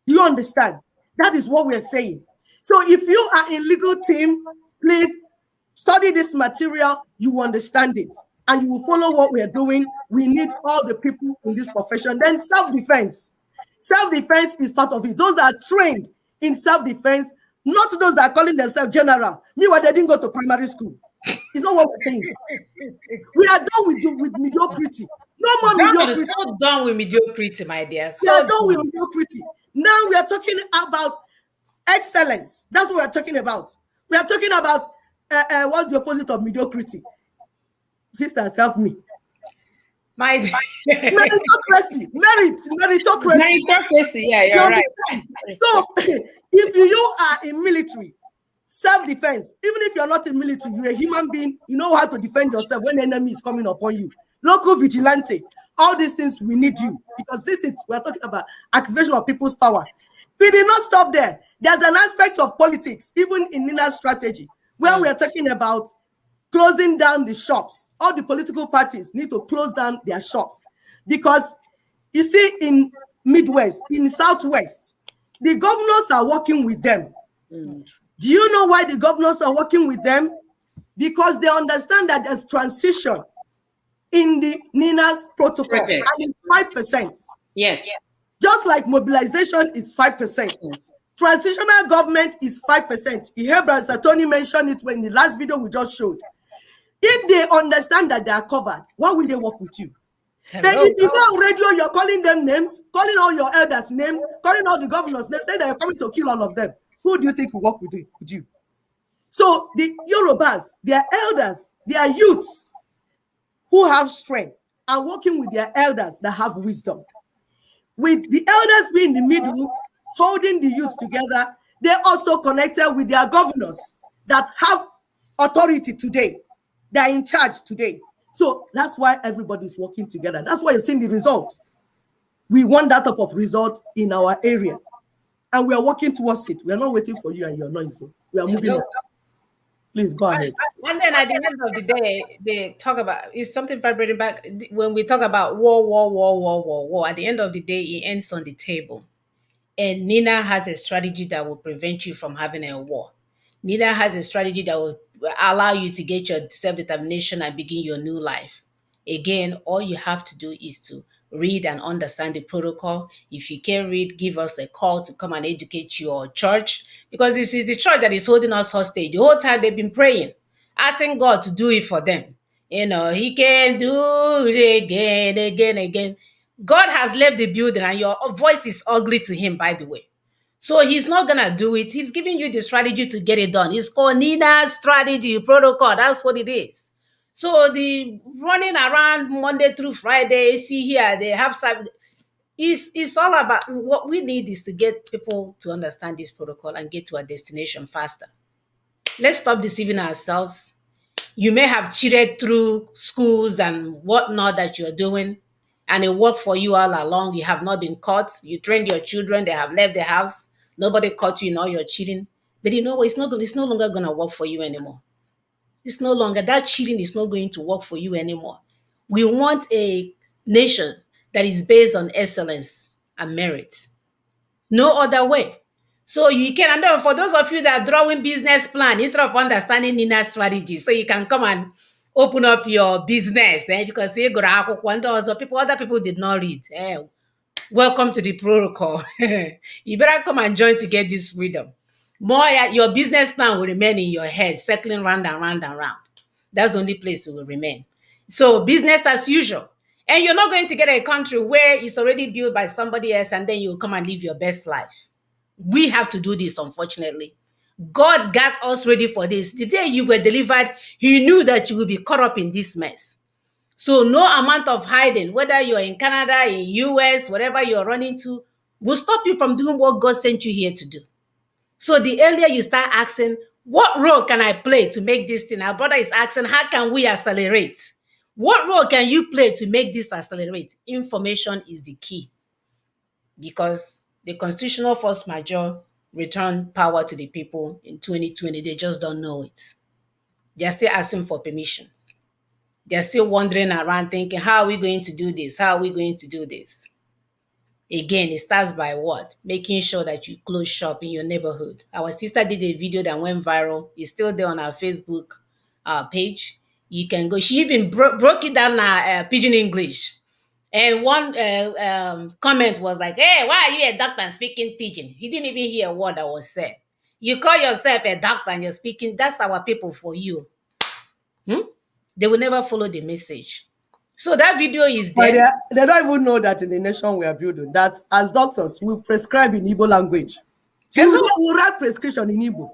You understand? That is what we're saying. So if you are in legal team, please study this material. You will understand it. And you will follow what we are doing. We need all the people in this profession. Then self-defense. Self-defense is part of it. Those that are trained in self-defense, not those that are calling themselves general. Meanwhile, they didn't go to primary school. It's not what we're saying. We are done with mediocrity. No more mediocrity. We're so done with mediocrity, my dear. We are done with mediocrity. Now we are talking about excellence. That's what we are talking about. We are talking about what's the opposite of mediocrity? Sisters, help me. Meritocracy. Meritocracy. Yeah, you're right. So if you are in military, self-defense, even if you're not in military, you're a human being, you know how to defend yourself when the enemy is coming upon you. Local vigilante, all these things, we need you, because we're talking about activation of people's power. We did not stop there. There's an aspect of politics, even in Nina's strategy, where we are talking about closing down the shops. All the political parties need to close down their shops because you see in Midwest, in Southwest, the governors are working with them. Do you know why the governors are working with them? Because they understand that there's transition in the NINA's protocol, and it's 5%. Yes. Just like mobilization is 5%. Transitional government is 5%. You heard Brother Tony mention it when the last video we just showed. If they understand that they are covered, why will they work with you? Then if you go on radio, you're calling them names, calling all your elders names, calling all the governors names, saying that you're coming to kill all of them. Who do you think will work with you? So the Yorubas, their elders, their youths who have strength are working with their elders that have wisdom. With the elders being in the middle, holding the youth together, they also connected with their governors that have authority today. They're in charge today. So that's why everybody's working together. That's why you're seeing the results. We want that type of result in our area. And we are working towards it. We are not waiting for you and your noise. We are moving on. Please go ahead. And then at the end of the day, they talk about, is something vibrating back when we talk about war. At the end of the day, it ends on the table. And Nina has a strategy that will prevent you from having a war. Nina has a strategy that will allow you to get your self-determination and begin your new life. Again, all you have to do is to read and understand the protocol. If you can't read, give us a call to come and educate your church, because this is the church that is holding us hostage. The whole time they've been praying, asking God to do it for them. You know, he can do it again. God has left the building and your voice is ugly to him, by the way. So he's not going to do it. He's giving you the strategy to get it done. It's called Nina's strategy protocol. That's what it is. So the running around Monday through Friday, see here, they have some. It's all about, what we need is to get people to understand this protocol and get to our destination faster. Let's stop deceiving ourselves. You may have cheated through schools and whatnot that you're doing, and it worked for you all along. You have not been caught. You trained your children. They have left the house. Nobody caught you in all your cheating. But you know what? It's no longer going to work for you anymore. It's no longer, that cheating is not going to work for you anymore. We want a nation that is based on excellence and merit. No other way. So you can, and then for those of you that are drawing business plan, instead of understanding Nina's strategy, so you can come and open up your business, because other people did not read. Welcome to the protocol. You better come and join to get this freedom. More, your business plan will remain in your head, circling round and round and round. That's the only place it will remain. So business as usual. And you're not going to get a country where it's already built by somebody else and then you come and live your best life. We have to do this, unfortunately. God got us ready for this. The day you were delivered, he knew that you would be caught up in this mess. So no amount of hiding, whether you're in Canada, in US, whatever you're running to, will stop you from doing what God sent you here to do. So the earlier you start asking, what role can I play to make this thing? Our brother is asking, how can we accelerate? What role can you play to make this accelerate? Information is the key, because the constitutional force majeure returned power to the people in 2020. They just don't know it. They're still asking for permissions. They're still wandering around thinking, how are we going to do this? How are we going to do this? Again, it starts by what? Making sure that you close shop in your neighborhood. Our sister did a video that went viral. It's still there on our Facebook page. You can go. She even broke it down Pidgin English. And one comment was like, hey, why are you a doctor and speaking Pidgin? He didn't even hear a word that was said. You call yourself a doctor and you're speaking, that's our people for you. They will never follow the message. So that video is there. They don't even know that in the nation we are building, that as doctors, we prescribe in Igbo language. We write prescription in Igbo.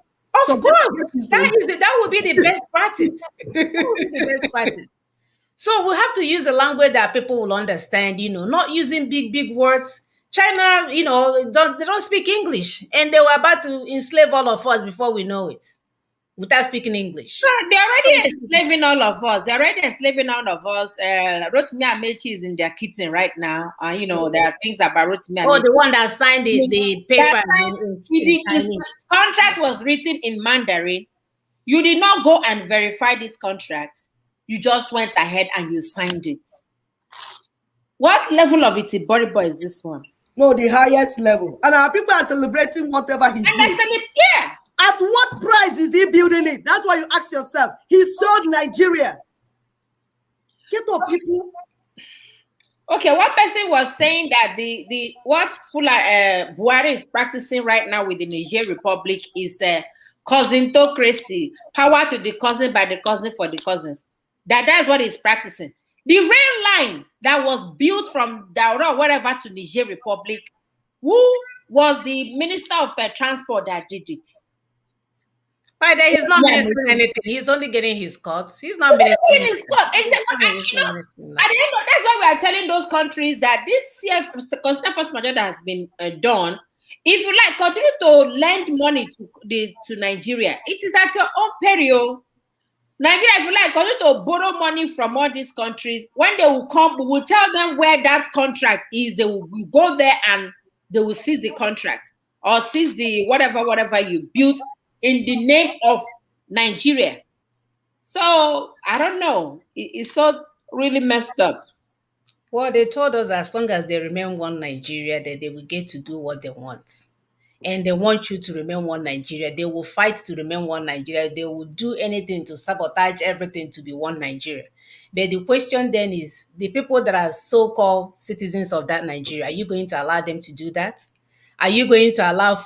Of course, that would be the best practice. That would be the best practice. So we have to use a language that people will understand, not using big words. China, they don't speak English, and they were about to enslave all of us before we know it, without speaking English. No, they're already enslaving all of us. Rotimi Amechi is in their kitchen right now. There are things about Rotimi Amechi. Oh, the one that signed the paper in Chinese. His contract was written in Mandarin. You did not go and verify this contract. You just went ahead and you signed it. What level of Itiboribo is this one? No, the highest level. And our people are celebrating whatever he And built. yeah. At what price is he building it? That's why you ask yourself. He sold Nigeria. Get up, people. Okay, one person was saying that the what Buhari is practicing right now with the Niger Republic is cousintocracy, power to the cousin by the cousin for the cousins. That's what he's practicing. The rail line that was built from Daura or whatever to Niger Republic, who was the Minister of Transport that did it? But he's not ministering anything. He's only getting his cuts. He's not ministering his cut. Exactly. At the end of, that's why we are telling those countries that this consider force majeure that has been done. If you like, continue to lend money to Nigeria. It is at your own peril. Nigeria, if you like, continue to borrow money from all these countries. When they will come, we will tell them where that contract is. They will go there and they will seize the contract or seize the whatever you built in the name of Nigeria. So I don't know. It's so really messed up. Well, they told us as long as they remain one Nigeria, that they will get to do what they want. And they want you to remain one Nigeria. They will fight to remain one Nigeria. They will do anything to sabotage everything to be one Nigeria. But the question then is, the people that are so-called citizens of that Nigeria, are you going to allow them to do that? Are you going to allow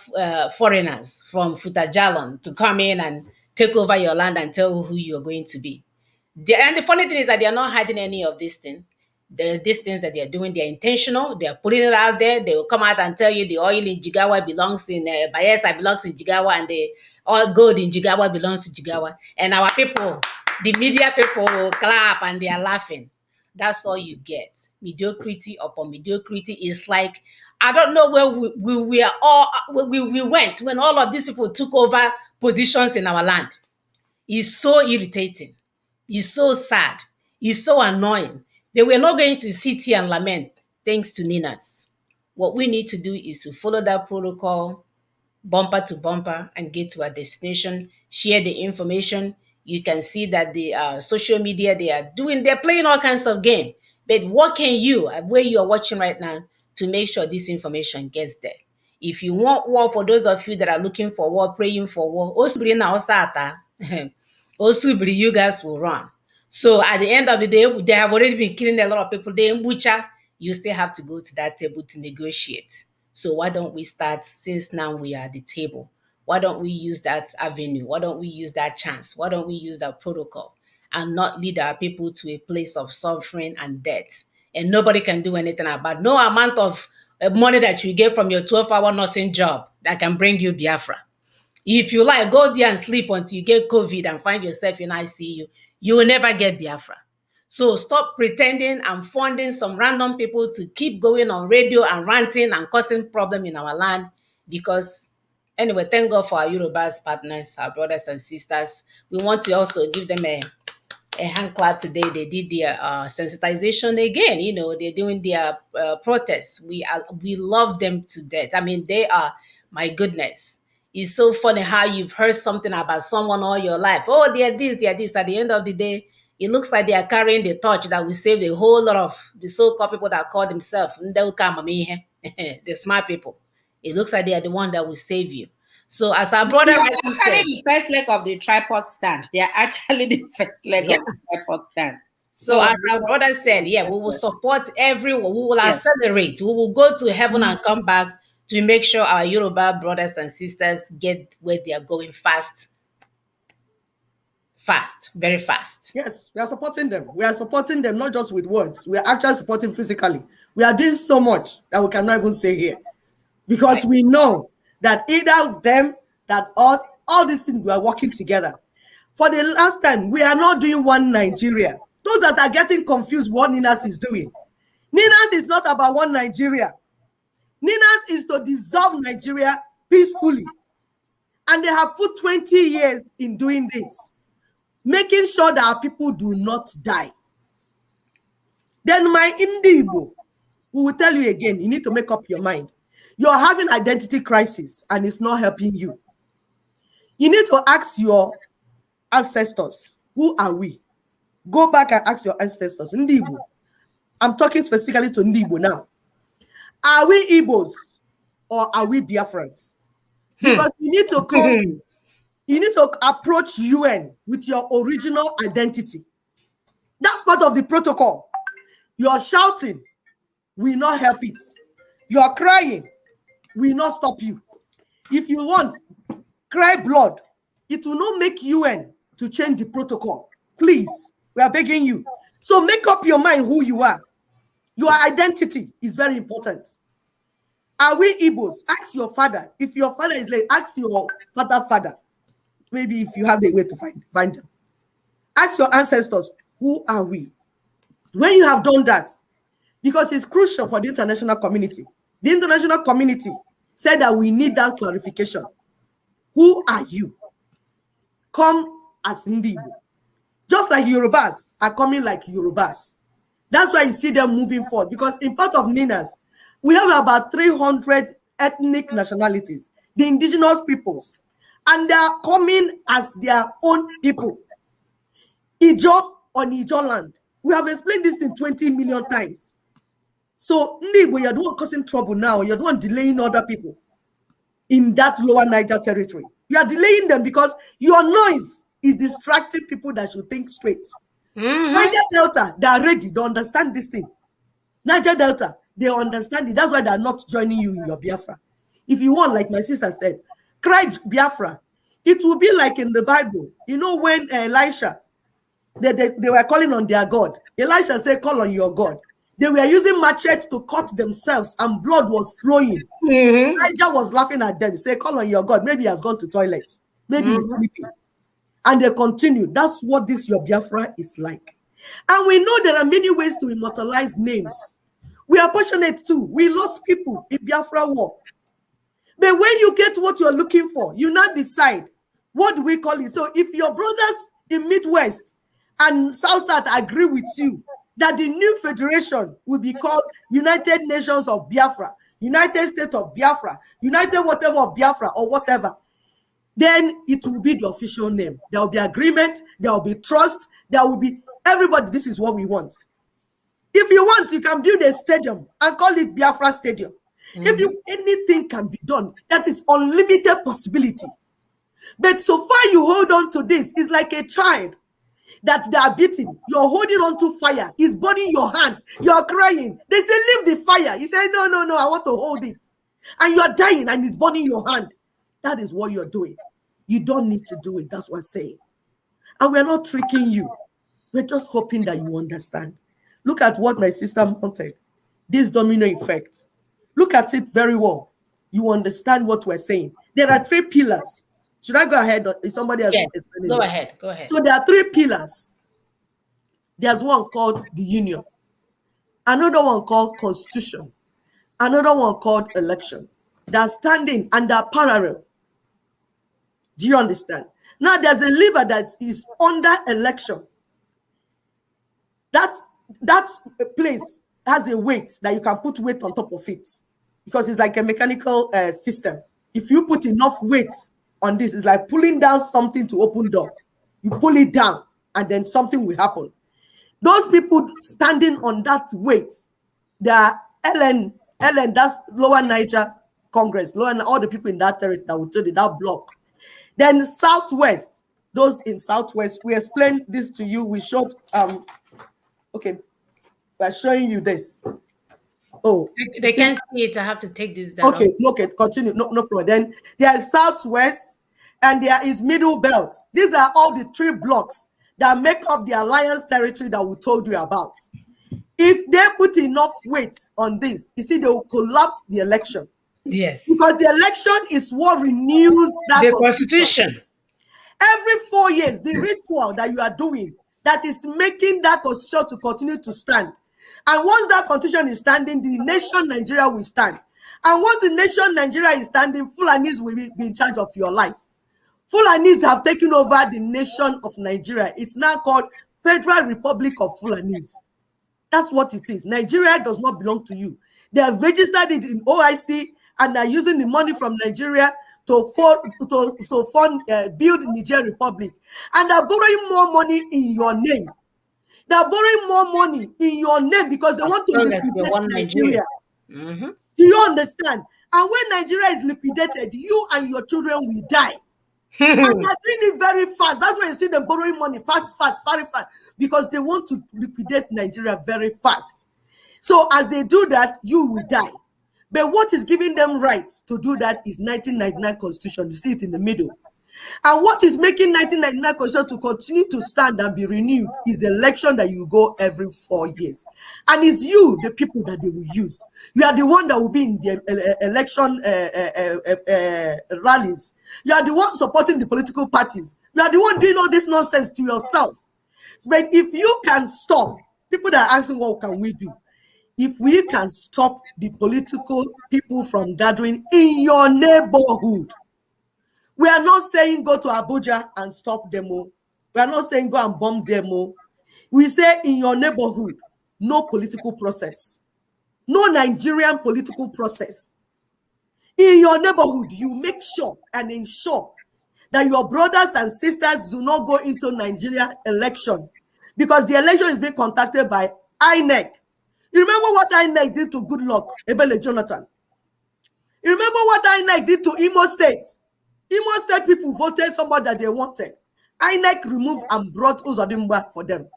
foreigners from Futajalon to come in and take over your land and tell who you're going to be? And the funny thing is that they are not hiding any of these things. These things that they are doing, they're intentional. They are putting it out there. They will come out and tell you the oil in Jigawa belongs in Bayelsa, belongs in Jigawa, and the all gold in Jigawa belongs to Jigawa. And our people, the media people, will clap and they are laughing. That's all you get. Mediocrity upon mediocrity is like, I don't know where we went when all of these people took over positions in our land. It's so irritating. It's so sad. It's so annoying. They were not going to sit here and lament thanks to Ninas. What we need to do is to follow that protocol, bumper to bumper, and get to our destination, share the information. You can see that the social media, they're playing all kinds of game. But what can you, where you are watching right now, to make sure this information gets there? If you want war, for those of you that are looking for war, praying for war, Osubri, you guys will run. So at the end of the day, they have already been killing a lot of people. They in Bucha, you still have to go to that table to negotiate. So why don't we start, since now we are at the table? Why don't we use that avenue? Why don't we use that chance? Why don't we use that protocol and not lead our people to a place of suffering and death? And nobody can do anything about it. No amount of money that you get from your 12-hour nursing job that can bring you Biafra. If you like, go there and sleep until you get COVID and find yourself in ICU, you will never get Biafra. So stop pretending and funding some random people to keep going on radio and ranting and causing problem in our land. Because anyway, thank God for our Yorubas partners, our brothers and sisters. We want to also give them a hand clap today. They did their sensitization again. You know, they're doing their protests. We love them to death. I mean, they are, my goodness. It's so funny how you've heard something about someone all your life. Oh, they're this, they're this. At the end of the day, it looks like they are carrying the torch that will save a whole lot of the so-called people that call themselves the smart people. It looks like they are the one that will save you. So as our brother, they are actually the first leg of the tripod stand. They are actually the first leg of the tripod stand. So as our brother said, we will support everyone. We will accelerate. We will go to heaven and come back to make sure our Yoruba brothers and sisters get where they are going fast, very fast. Yes, we are supporting them. We are supporting them not just with words. We are actually supporting physically. We are doing so much that we cannot even say here. Because we know that either them, that us, all these things, we are working together. For the last time, we are not doing one Nigeria. Those that are getting confused what Ninas is doing. Ninas is not about one Nigeria. Ninas is to dissolve Nigeria peacefully. And they have put 20 years in doing this, making sure that our people do not die. Then my Indibo, we will tell you again, you need to make up your mind. You're having identity crisis and it's not helping you. You need to ask your ancestors. Who are we? Go back and ask your ancestors. Ndibo. I'm talking specifically to Ndibo now. Are we Igbos or are we Biafrans? Because you need to come, you need to approach UN with your original identity. That's part of the protocol. You're shouting, we not help it. You're crying, we not stop you. If you want, cry blood. It will not make UN to change the protocol. Please, we are begging you. So make up your mind who you are. Your identity is very important. Are we Igbos? Ask your father. If your father is late, ask your father. Maybe if you have a way to find them. Ask your ancestors, who are we? When you have done that, because it's crucial for the international community. The international community said that we need that clarification. Who are you? Come as Ndibo. Just like Yorubas are coming like Yorubas. That's why you see them moving forward. Because in part of Ninas, we have about 300 ethnic nationalities, the indigenous peoples, and they are coming as their own people. Ijo on Ijo land. We have explained this in 20 million times. So, Ndibo, you're the one causing trouble now. You're the one delaying other people in that lower Niger territory. You are delaying them because your noise is distracting people that should think straight. Niger Delta, they are ready. They understand this thing. Niger Delta, they understand it. That's why they are not joining you in your Biafra. If you want, like my sister said, cry Biafra. It will be like in the Bible. You know when Elisha, they were calling on their God. Elisha said, call on your God. They were using machete to cut themselves and blood was flowing. Elijah was laughing at them. Say, call on your God. Maybe he has gone to toilet. Maybe he's sleeping. And they continued. That's what this your Biafra is like. And we know there are many ways to immortalize names. We are passionate too. We lost people in Biafra war. But when you get what you're looking for, you now decide, what do we call it? So if your brothers in Midwest and South agree with you that the new federation will be called United Nations of Biafra, United States of Biafra, United whatever of Biafra or whatever, then it will be the official name. There will be agreement, there will be trust, there will be everybody, this is what we want. If you want, you can build a stadium and call it Biafra Stadium. If you anything can be done, that is unlimited possibility. But so far you hold on to this, it's like a child that they are beating. You're holding on to fire, it's burning your hand, you're crying. They say, leave the fire. You say, no, I want to hold it. And you're dying and it's burning your hand. That is what you're doing. You don't need to do it. That's what I'm saying. And we're not tricking you. We're just hoping that you understand. Look at what my sister mounted. This domino effect. Look at it very well. You understand what we're saying. There are 3 pillars. Should I go ahead? Or is somebody else? Yes, go ahead. So there are 3 pillars. There's one called the union. Another one called constitution. Another one called election. They're standing and they're parallel. Do you understand? Now there's a lever that is under election. That place has a weight that you can put weight on top of it because it's like a mechanical system. If you put enough weight on this, it's like pulling down something to open door. You pull it down and then something will happen. Those people standing on that weight, they are LN, that's Lower Niger Congress, all the people in that territory that will tell you that block. Then Southwest, those in Southwest, we explained this to you. We showed, okay, we're showing you this. Oh, they can't see it. I have to take this down. Okay, continue. No problem. Then there is Southwest and there is Middle Belt. These are all the 3 blocks that make up the alliance territory that we told you about. If they put enough weight on this, you see, they will collapse the election. Yes. Because the election is what renews that the constitution. Every 4 years, the ritual that you are doing that is making that constitution to continue to stand. And once that constitution is standing, the nation Nigeria will stand. And once the nation Nigeria is standing, Fulanis will be in charge of your life. Fulanis have taken over the nation of Nigeria. It's now called Federal Republic of Fulanis. That's what it is. Nigeria does not belong to you. They have registered it in OIC and are using the money from Nigeria to fund build Niger Republic, and they're borrowing more money in your name. They're borrowing more money in your name because they want to liquidate Nigeria. Mm-hmm. Do you understand? And when Nigeria is liquidated, you and your children will die. And they're doing it very fast. That's why you see them borrowing money fast, very fast, because they want to liquidate Nigeria very fast. So as they do that, you will die. But what is giving them right to do that is 1999 Constitution. You see it in the middle. And what is making 1999 Constitution to continue to stand and be renewed is the election that you go every 4 years. And it's you, the people that they will use. You are the one that will be in the election rallies. You are the one supporting the political parties. You are the one doing all this nonsense to yourself. But if you can stop, people that are asking, what can we do? If we can stop the political people from gathering in your neighborhood, we are not saying go to Abuja and stop demo. We are not saying go and bomb demo. We say in your neighborhood, no political process, no Nigerian political process. In your neighborhood, you make sure and ensure that your brothers and sisters do not go into Nigeria election, because the election is being conducted by INEC. You remember what INEC did to Goodluck Ebele Jonathan? You remember what INEC did to Imo State? Imo State people voted somebody that they wanted. INEC removed and brought Uzodimba for them.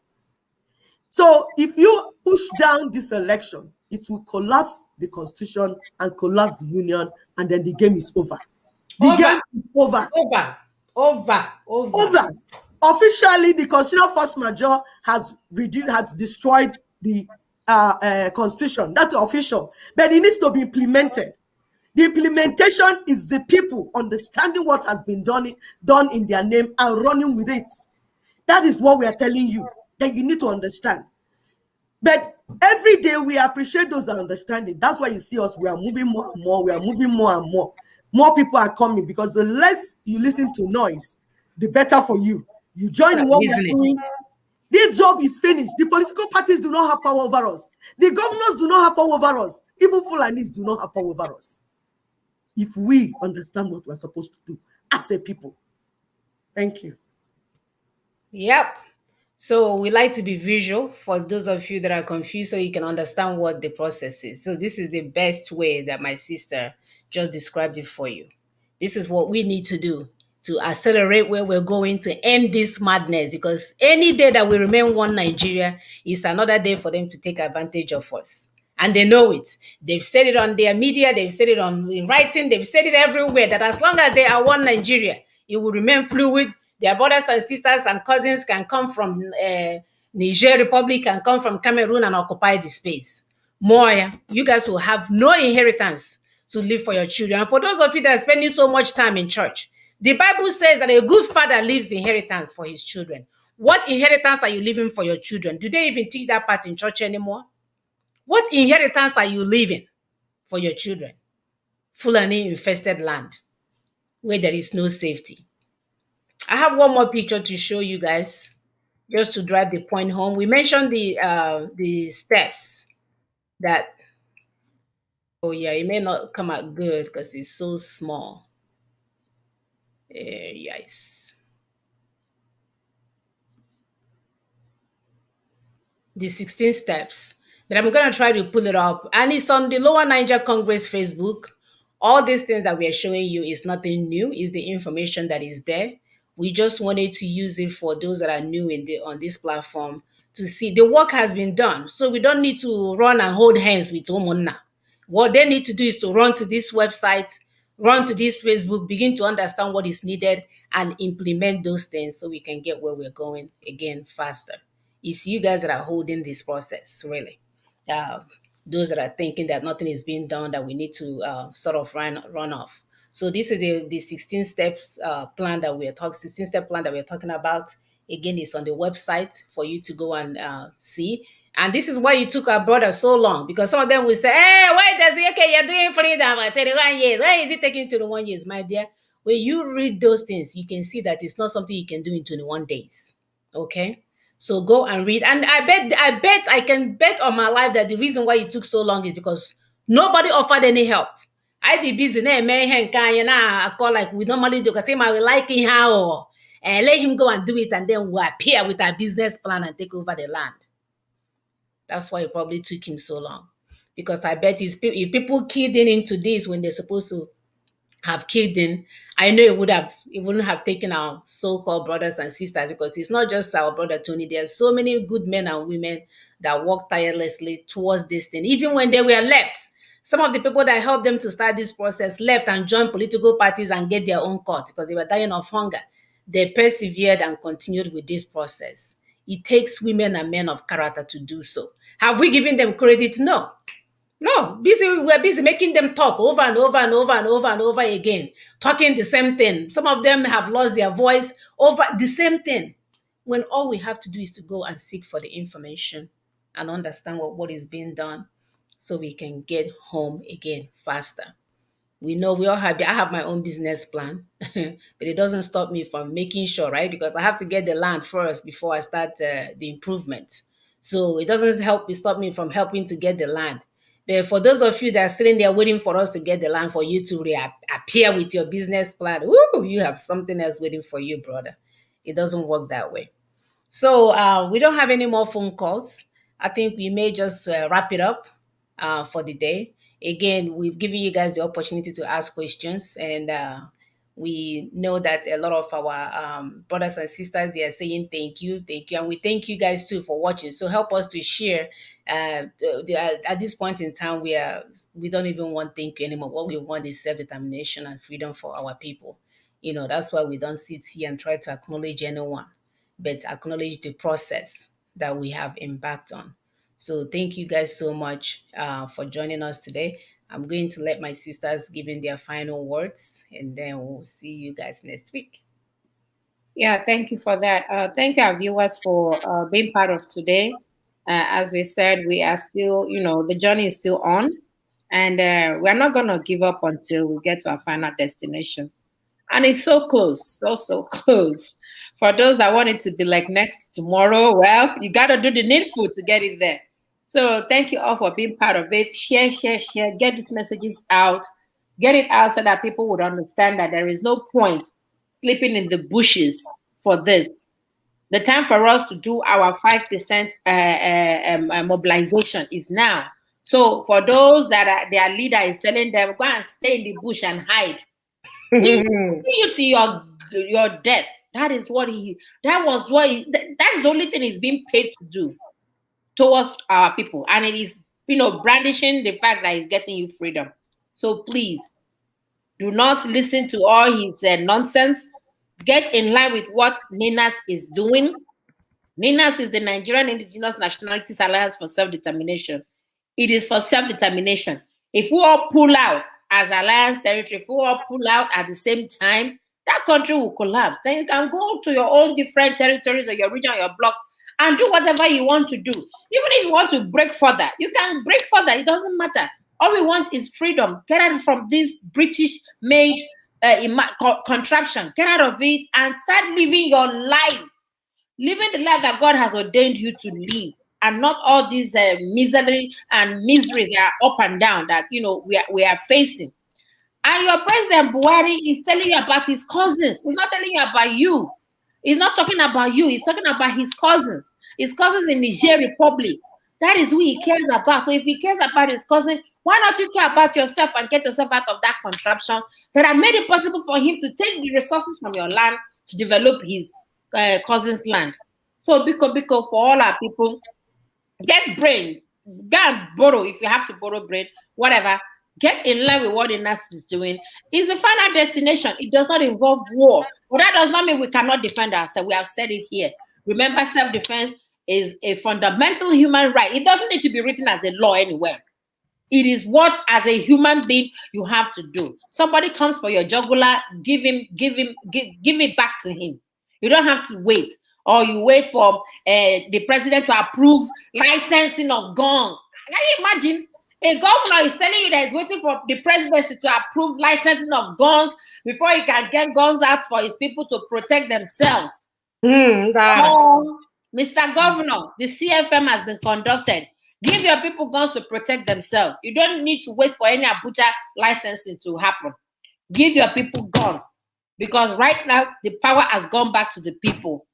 So if you push down this election, it will collapse the constitution and collapse the union, and then the game is over. The game is over. Over. Officially, the constitutional force majeure has destroyed the constitution. That's official, but it needs to be implemented. The implementation is the people understanding what has been done in their name and running with it. That is what we are telling you, that you need to understand. But every day we appreciate those that understand it. That's why you see us, we are moving more and more. We are moving more and more. More people are coming, because the less you listen to noise, the better for you. You join in what we are doing. This job is finished. The political parties do not have power over us. The governors do not have power over us. Even Fulanis do not have power over us. If we understand what we're supposed to do as a people. Thank you. Yep. So we like to be visual for those of you that are confused, so you can understand what the process is. So this is the best way that my sister just described it for you. This is what we need to do to accelerate where we're going to end this madness, because any day that we remain one Nigeria is another day for them to take advantage of us. And they know it. They've said it on their media, they've said it in writing, they've said it everywhere, that as long as they are one Nigeria, it will remain fluid. Their brothers and sisters and cousins can come from Niger Republic, can come from Cameroon and occupy the space. More, you guys will have no inheritance to leave for your children. And for those of you that are spending so much time in church, the Bible says that a good father leaves inheritance for his children. What inheritance are you leaving for your children? Do they even teach that part in church anymore? What inheritance are you leaving for your children? Fulani infested land where there is no safety. I have one more picture to show you guys, just to drive the point home. We mentioned the steps that, oh yeah, it may not come out good because it's so small. Yes. The 16 steps. But I'm going to try to pull it up. And it's on the Lower Niger Congress Facebook. All these things that we are showing you is nothing new. It's the information that is there. We just wanted to use it for those that are new on this platform to see the work has been done. So we don't need to run and hold hands with Omonna. What they need to do is to run to this website, run to this Facebook, begin to understand what is needed and implement those things so we can get where we're going again faster. It's you guys that are holding this process, really. Those that are thinking that nothing is being done, that we need to sort of run off. So this is the 16 steps plan that we're talking. 16-step plan that we're talking about. Again, it's on the website for you to go and see. And this is why it took our brother so long, because some of them will say, "Hey, why does it? Okay, you're doing freedom for 31 years. Why is it taking 21 years, my dear?" When you read those things, you can see that it's not something you can do in 21 days. Okay. So go and read. And I can bet on my life that the reason why it took so long is because nobody offered any help. I did busy na eme ihe nke anyị na-akọ like we normally do, because him I will like how and let him go and do it, and then we'll appear with our business plan and take over the land. That's why it probably took him so long. Because I bet if people keyed in into this when they're supposed to have killed in, I know it wouldn't have taken our so-called brothers and sisters, because it's not just our brother Tony. There are so many good men and women that work tirelessly towards this thing. Even when they were left, some of the people that helped them to start this process left and joined political parties and get their own courts because they were dying of hunger. They persevered and continued with this process. It takes women and men of character to do so. Have we given them credit? No. No, we're busy making them talk over and over and over and over and over again, talking the same thing. Some of them have lost their voice over the same thing, when all we have to do is to go and seek for the information and understand what is being done so we can get home again faster. We know we all have, I have my own business plan, but it doesn't stop me from making sure, right? Because I have to get the land first before I start the improvement. So it doesn't stop me from helping to get the land. But for those of you that are sitting there waiting for us to get the land for you to reappear with your business plan, woo, you have something else waiting for you, brother. It doesn't work that way. So we don't have any more phone calls. I think we may just wrap it up for the day. Again, we've given you guys the opportunity to ask questions, and we know that a lot of our brothers and sisters, they are saying thank you, and we thank you guys too for watching. So help us to share. At this point in time, we don't even want thank you anymore. What we want is self-determination and freedom for our people. That's why we don't sit here and try to acknowledge anyone, but acknowledge the process that we have embarked on. So thank you guys so much for joining us today. I'm going to let my sisters give in their final words, and then we'll see you guys next week. Yeah, thank you for that. Thank you, our viewers, for being part of today. As we said, we are still, the journey is still on, and we're not going to give up until we get to our final destination. And it's so close, so close. For those that want it to be like next tomorrow, well, you got to do the needful to get it there. So thank you all for being part of it. Share. Get these messages out. Get it out so that people would understand that there is no point sleeping in the bushes for this. The time for us to do our 5% mobilization is now. So for those that their leader is telling them, go and stay in the bush and hide. You to your death. That is what that's the only thing he's being paid to do towards our people. And it is, brandishing the fact that he's getting you freedom. So please do not listen to all his nonsense. Get in line with what NINAS is doing. NINAS is the Nigerian Indigenous Nationalities Alliance for Self-Determination. It is for self-determination. If we all pull out as alliance territory, if we all pull out at the same time, that country will collapse. Then you can go to your own different territories or your region or your block and do whatever you want to do. Even if you want to break further, you can break further. It doesn't matter. All we want is freedom. Get out from this British-made contraption. Get out of it and start living your life. Living the life that God has ordained you to live, and not all these misery and misery that are up and down that we are facing. And your president Buhari is telling you about his cousins. He's not telling you about you. He's not talking about you. He's talking about his cousins. His cousins in Niger Republic. That is who he cares about. So if he cares about his cousin, why not you care about yourself and get yourself out of that contraption that have made it possible for him to take the resources from your land to develop his cousin's land. So biko for all our people, get brain, go and borrow if you have to borrow brain, whatever. Get in line with what the NAS is doing. It's the final destination. It does not involve war. But that does not mean we cannot defend ourselves. We have said it here. Remember, self-defense is a fundamental human right. It doesn't need to be written as a law anywhere. It is what, as a human being, you have to do. Somebody comes for your jugular, give it back to him. You don't have to wait, or you wait for the president to approve licensing of guns. Can you imagine? A governor is telling you that he's waiting for the presidency to approve licensing of guns before he can get guns out for his people to protect themselves. Mr. Governor, the CFM has been conducted. Give your people guns to protect themselves. You don't need to wait for any Abuja licensing to happen. Give your people guns, because right now the power has gone back to the people.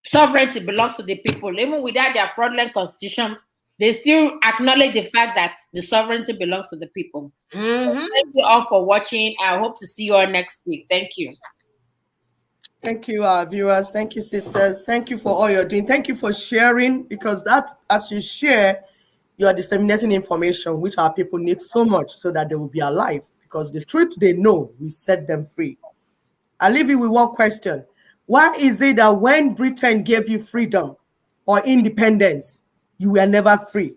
Sovereignty belongs to the people. Even without their fraudulent constitution, they still acknowledge the fact that the sovereignty belongs to the people. Mm-hmm. Thank you all for watching. I hope to see you all next week. Thank you. Thank you, our viewers. Thank you, sisters. Thank you for all you're doing. Thank you for sharing, because that, as you share, you are disseminating information which our people need so much so that they will be alive, because the truth they know will set them free. I'll leave you with one question. Why is it that when Britain gave you freedom or independence, you were never free?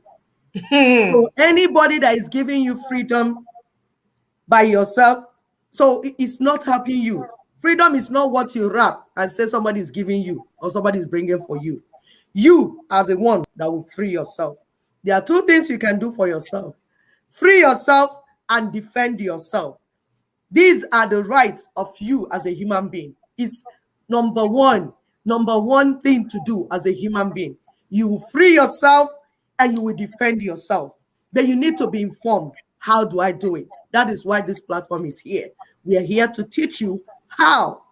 So anybody that is giving you freedom by yourself, so it's not helping you. Freedom is not what you wrap and say somebody is giving you or somebody is bringing for you. You are the one that will free yourself. There are two things you can do for yourself: free yourself and defend yourself. These are the rights of you as a human being. It's number one thing to do as a human being. You will free yourself and you will defend yourself. Then you need to be informed. How do I do it? That is why this platform is here. We are here to teach you how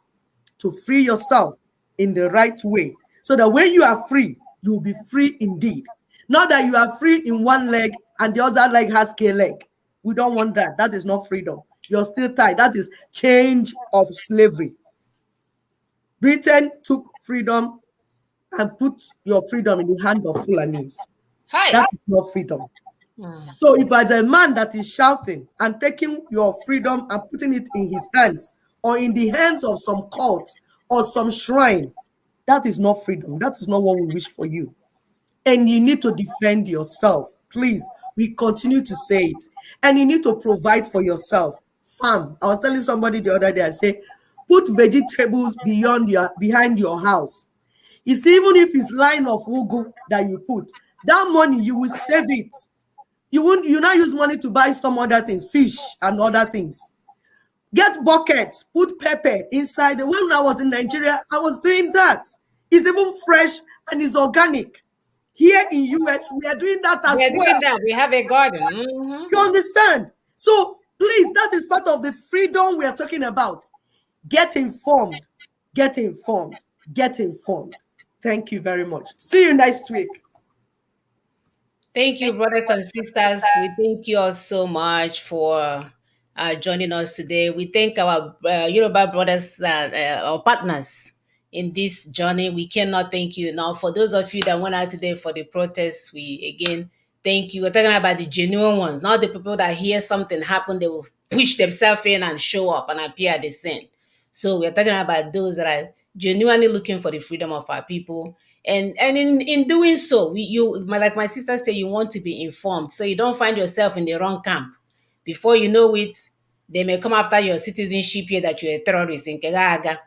to free yourself in the right way, so that when you are free, you will be free indeed. Not that you are free in one leg and the other leg has K leg. We don't want that. That is not freedom. You're still tied. That is change of slavery. Britain took freedom and put your freedom in the hand of Fulanis. Hi. That is not freedom. So if as a man that is shouting and taking your freedom and putting it in his hands or in the hands of some cult or some shrine, that is not freedom. That is not what we wish for you. And you need to defend yourself. Please, we continue to say it. And you need to provide for yourself. Farm. I was telling somebody the other day, I say, put vegetables behind your house. It's even if it's line of ugu that you put, that money you will save it. You not use money to buy some other things, fish and other things. Get buckets, put pepper inside. When I was in Nigeria, I was doing that. It's even fresh and it's organic. Here in US, we are doing that as well. We have a garden. Mm-hmm. You understand? So please, that is part of the freedom we are talking about. Get informed. Get informed. Get informed. Thank you very much. See you next week. Thank you, brothers and sisters. We thank you all so much for joining us today. We thank our Yoruba brothers, our partners in this journey. We cannot thank you enough. For those of you that went out today for the protests, we again thank you. We're talking about the genuine ones, not the people that hear something happen, they will push themselves in and show up and appear at the scene. So we're talking about those that are genuinely looking for the freedom of our people. And in doing so, like my sister said, you want to be informed so you don't find yourself in the wrong camp. Before you know it, they may come after your citizenship here that you're a terrorist in Kegaga.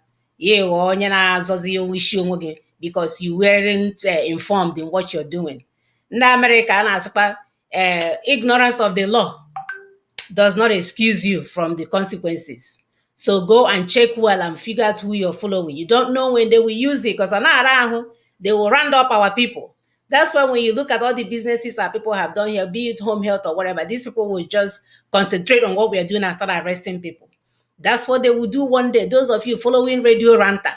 Because you weren't informed in what you're doing. In America, ignorance of the law does not excuse you from the consequences. So go and check well and figure out who you're following. You don't know when they will use it, because they will round up our people. That's why when you look at all the businesses that people have done here, be it home health or whatever, these people will just concentrate on what we are doing and start arresting people. That's what they will do one day. Those of you following Radio Ranta,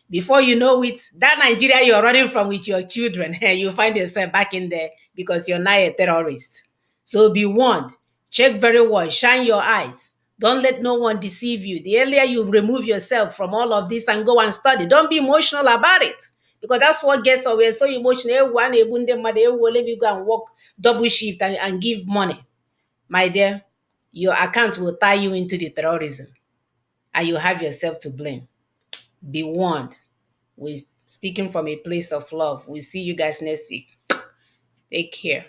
before you know it, that Nigeria you're running from with your children, you find yourself back in there because you're now a terrorist. So be warned. Check very well. Shine your eyes. Don't let no one deceive you. The earlier you remove yourself from all of this and go and study, don't be emotional about it. Because that's what gets us. We're so emotional. Let me go and work double shift and give money. My dear, your account will tie you into the terrorism. And you have yourself to blame. Be warned. We're speaking from a place of love. We'll see you guys next week. Take care.